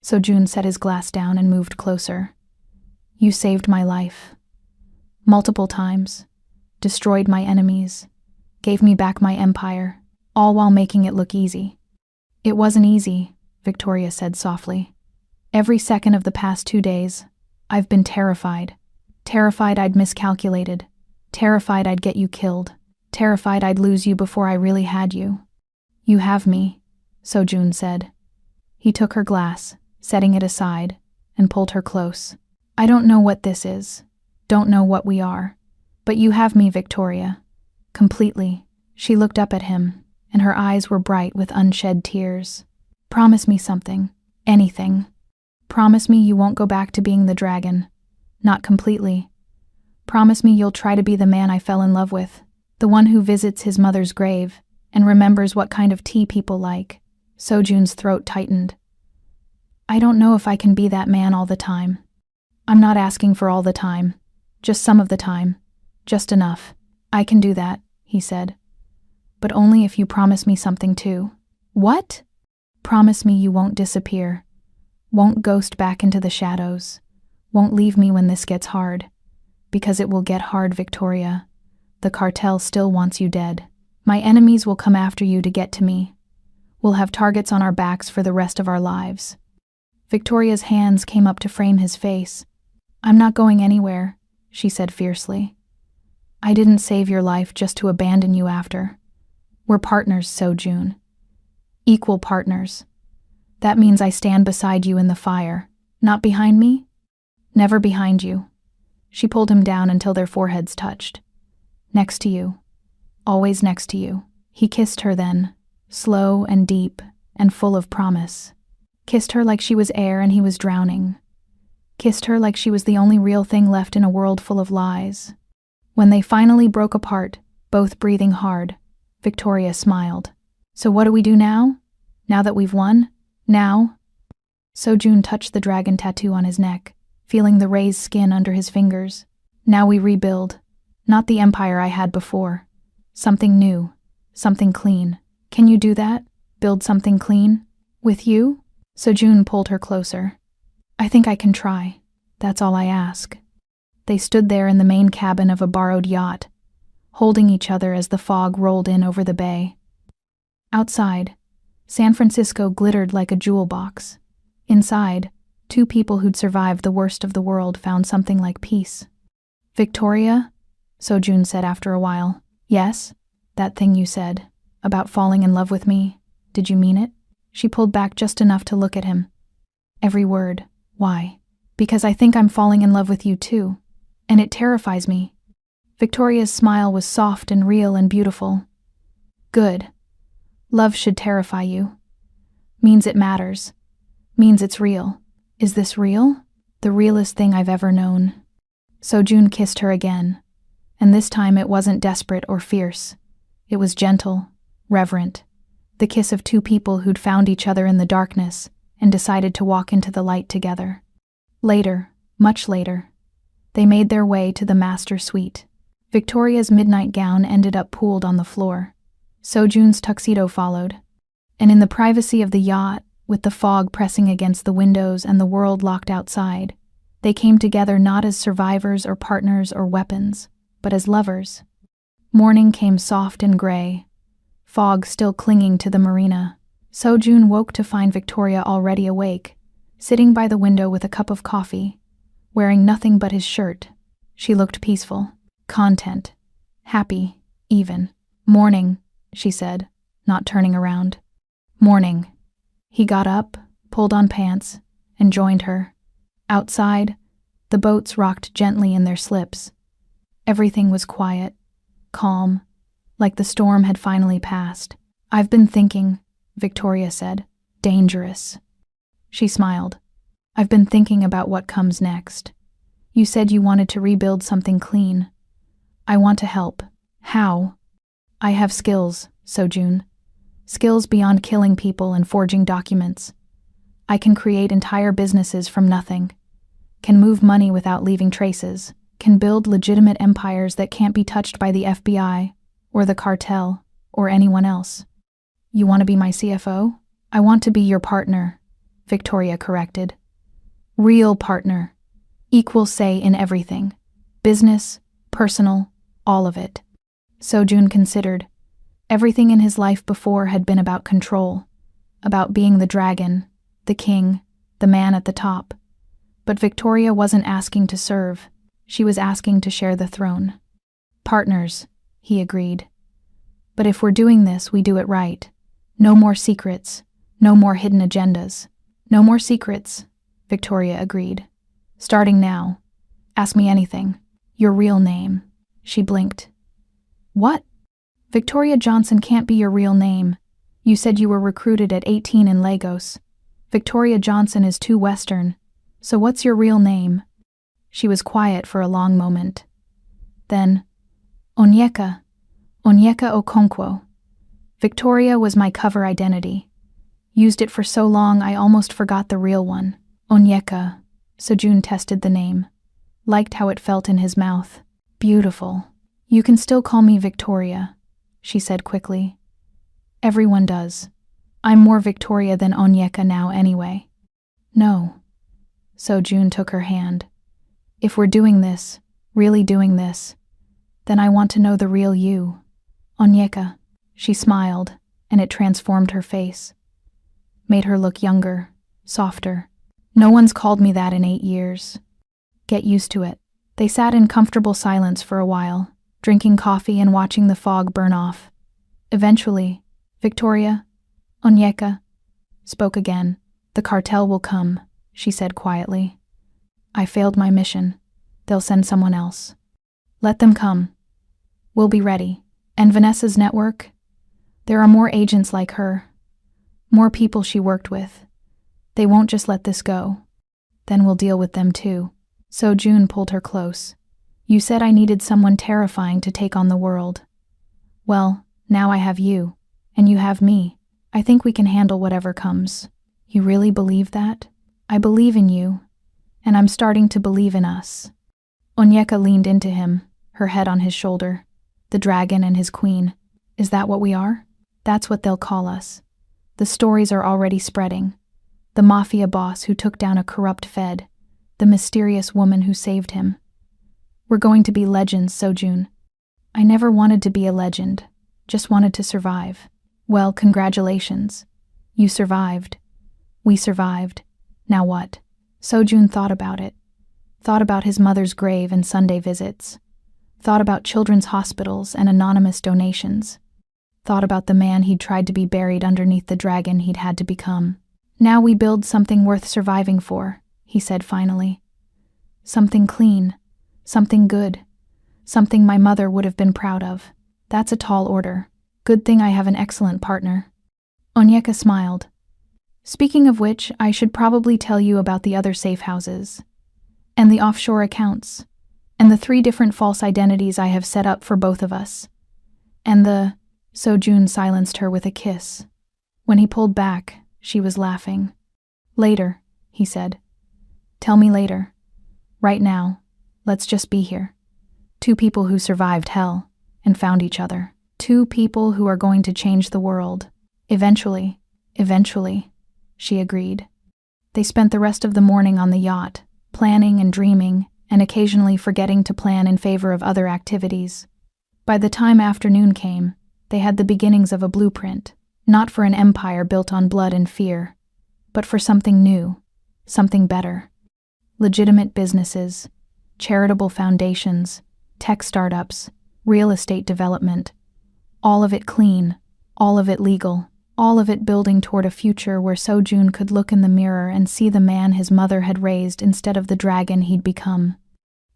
Seo-jun set his glass down and moved closer. You saved my life. Multiple times. Destroyed my enemies. Gave me back my empire, all while making it look easy. It wasn't easy, Victoria said softly. Every second of the past 2 days, I've been terrified. Terrified I'd miscalculated. Terrified I'd get you killed. Terrified I'd lose you before I really had you. You have me, Seo-jun said. He took her glass, setting it aside, and pulled her close. I don't know what this is. Don't know what we are. But you have me, Victoria. Completely. She looked up at him, and her eyes were bright with unshed tears. Promise me something. Anything. Promise me you won't go back to being the dragon. Not completely. Promise me you'll try to be the man I fell in love with, the one who visits his mother's grave and remembers what kind of tea people like. Seo-jun's throat tightened. I don't know if I can be that man all the time. I'm not asking for all the time. Just some of the time. Just enough. I can do that, he said. But only if you promise me something too. What? Promise me you won't disappear. Won't ghost back into the shadows. Won't leave me when this gets hard. Because it will get hard, Victoria. The cartel still wants you dead. My enemies will come after you to get to me. We'll have targets on our backs for the rest of our lives. Victoria's hands came up to frame his face. I'm not going anywhere, she said fiercely. I didn't save your life just to abandon you after. We're partners, Seo-jun. Equal partners. That means I stand beside you in the fire. Not behind me? Never behind you. She pulled him down until their foreheads touched. Next to you. Always next to you. He kissed her then, slow and deep and full of promise. Kissed her like she was air and he was drowning. Kissed her like she was the only real thing left in a world full of lies. When they finally broke apart, both breathing hard, Victoria smiled. So what do we do now? Now that we've won? Now? Sojun touched the dragon tattoo on his neck, feeling the raised skin under his fingers. Now we rebuild. Not the empire I had before. Something new. Something clean. Can you do that? Build something clean? With you? Sojun pulled her closer. I think I can try. That's all I ask. They stood there in the main cabin of a borrowed yacht, holding each other as the fog rolled in over the bay. Outside, San Francisco glittered like a jewel box. Inside, two people who'd survived the worst of the world found something like peace. Victoria? Sojun said after a while. Yes? That thing you said, about falling in love with me, did you mean it? She pulled back just enough to look at him. Every word. Why? Because I think I'm falling in love with you too. And it terrifies me. Victoria's smile was soft and real and beautiful. Good. Love should terrify you. Means it matters. Means it's real. Is this real? The realest thing I've ever known. Sojun kissed her again. And this time it wasn't desperate or fierce. It was gentle, reverent. The kiss of two people who'd found each other in the darkness and decided to walk into the light together. Later, much later, they made their way to the master suite. Victoria's midnight gown ended up pooled on the floor. Sojun's tuxedo followed. And in the privacy of the yacht, with the fog pressing against the windows and the world locked outside, they came together not as survivors or partners or weapons, but as lovers. Morning came soft and gray, fog still clinging to the marina. Sojun woke to find Victoria already awake, sitting by the window with a cup of coffee, wearing nothing but his shirt. She looked peaceful, content, happy, even. Morning, she said, not turning around. Morning. He got up, pulled on pants, and joined her. Outside, the boats rocked gently in their slips. Everything was quiet, calm, like the storm had finally passed. I've been thinking, Victoria said. Dangerous. She smiled. I've been thinking about what comes next. You said you wanted to rebuild something clean. I want to help. How? I have skills, Sojun. Skills beyond killing people and forging documents. I can create entire businesses from nothing. Can move money without leaving traces. Can build legitimate empires that can't be touched by the FBI, or the cartel, or anyone else. You want to be my CFO? I want to be your partner, Victoria corrected. Real partner. Equal say in everything. Business, personal, all of it. Sojun considered. Everything in his life before had been about control, about being the dragon, the king, the man at the top. But Victoria wasn't asking to serve. She was asking to share the throne. Partners, he agreed. But if we're doing this, we do it right. No more secrets. No more hidden agendas. No more secrets, Victoria agreed. Starting now. Ask me anything. Your real name. She blinked. What? Victoria Johnson can't be your real name. You said you were recruited at 18 in Lagos. Victoria Johnson is too Western. So what's your real name? She was quiet for a long moment. Then, Onyeka Okonkwo. Victoria was my cover identity. Used it for so long I almost forgot the real one. Onyeka. Sojun tested the name. Liked how it felt in his mouth. Beautiful. You can still call me Victoria, she said quickly. Everyone does. I'm more Victoria than Onyeka now anyway. No. Sojun took her hand. If we're doing this, really doing this, then I want to know the real you. Onyeka. She smiled, and it transformed her face. Made her look younger, softer. No one's called me that in 8 years. Get used to it. They sat in comfortable silence for a while, drinking coffee and watching the fog burn off. Eventually, Victoria, Onyeka, spoke again. The cartel will come, she said quietly. I failed my mission. They'll send someone else. Let them come. We'll be ready. And Vanessa's network? There are more agents like her. More people she worked with. They won't just let this go. Then we'll deal with them too. So June pulled her close. You said I needed someone terrifying to take on the world. Well, now I have you. And you have me. I think we can handle whatever comes. You really believe that? I believe in you. And I'm starting to believe in us. Onyeka leaned into him, her head on his shoulder. The dragon and his queen. Is that what we are? That's what they'll call us. The stories are already spreading. The Mafia boss who took down a corrupt Fed. The mysterious woman who saved him. We're going to be legends, Sojun. I never wanted to be a legend. Just wanted to survive. Well, congratulations. You survived. We survived. Now what? Sojun thought about it. Thought about his mother's grave and Sunday visits. Thought about children's hospitals and anonymous donations. Thought about the man he'd tried to be buried underneath the dragon he'd had to become. Now we build something worth surviving for, he said finally. Something clean. Something good. Something my mother would have been proud of. That's a tall order. Good thing I have an excellent partner. Onyeka smiled. Speaking of which, I should probably tell you about the other safe houses. And the offshore accounts. And the 3 different false identities I have set up for both of us. And the... Sojun silenced her with a kiss. When he pulled back, she was laughing. Later, he said. Tell me later. Right now, let's just be here. 2 people who survived hell and found each other. 2 people who are going to change the world. Eventually, she agreed. They spent the rest of the morning on the yacht, planning and dreaming, and occasionally forgetting to plan in favor of other activities. By the time afternoon came, they had the beginnings of a blueprint, not for an empire built on blood and fear, but for something new, something better. Legitimate businesses, charitable foundations, tech startups, real estate development, all of it clean, all of it legal, all of it building toward a future where Sojun could look in the mirror and see the man his mother had raised instead of the dragon he'd become.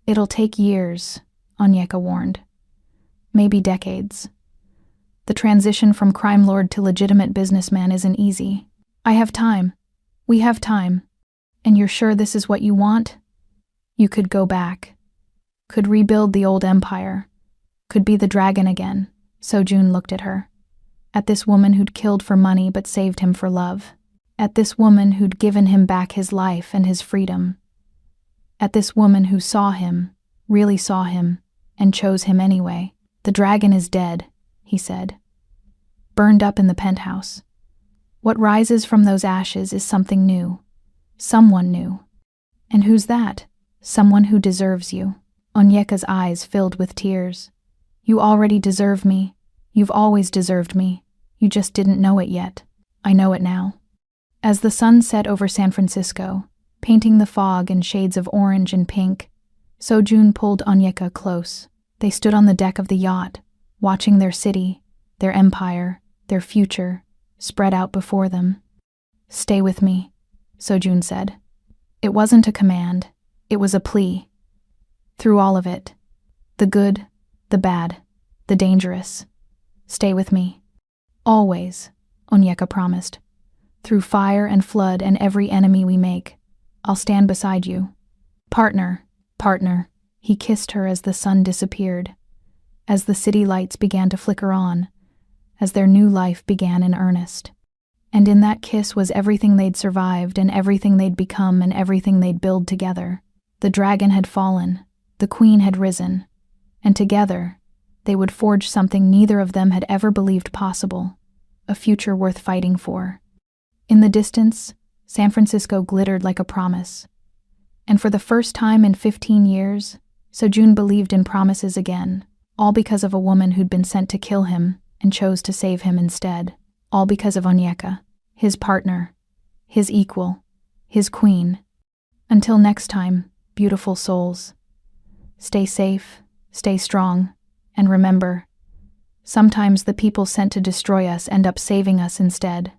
It'll take years, Onyeka warned. Maybe decades. The transition from crime lord to legitimate businessman isn't easy. I have time. We have time. And you're sure this is what you want? You could go back. Could rebuild the old empire. Could be the dragon again. Sojun looked at her. At this woman who'd killed for money but saved him for love. At this woman who'd given him back his life and his freedom. At this woman who saw him, really saw him, and chose him anyway. The dragon is dead, he said. Burned up in the penthouse. What rises from those ashes is something new. Someone new. And who's that? Someone who deserves you. Onyeka's eyes filled with tears. You already deserve me. You've always deserved me. You just didn't know it yet. I know it now. As the sun set over San Francisco, painting the fog in shades of orange and pink, Sojun pulled Onyeka close. They stood on the deck of the yacht, watching their city, their empire, their future, spread out before them. Stay with me, Sojun said. It wasn't a command, it was a plea. Through all of it, the good, the bad, the dangerous. Stay with me. Always, Onyeka promised. Through fire and flood and every enemy we make, I'll stand beside you. Partner, partner, he kissed her as the sun disappeared, as the city lights began to flicker on, as their new life began in earnest. And in that kiss was everything they'd survived and everything they'd become and everything they'd build together. The dragon had fallen, the queen had risen, and together, they would forge something neither of them had ever believed possible, a future worth fighting for. In the distance, San Francisco glittered like a promise. And for the first time in 15 years, Sojun believed in promises again, all because of a woman who'd been sent to kill him and chose to save him instead. All because of Onyeka, his partner, his equal, his queen. Until next time, beautiful souls. Stay safe, stay strong, and remember, sometimes the people sent to destroy us end up saving us instead.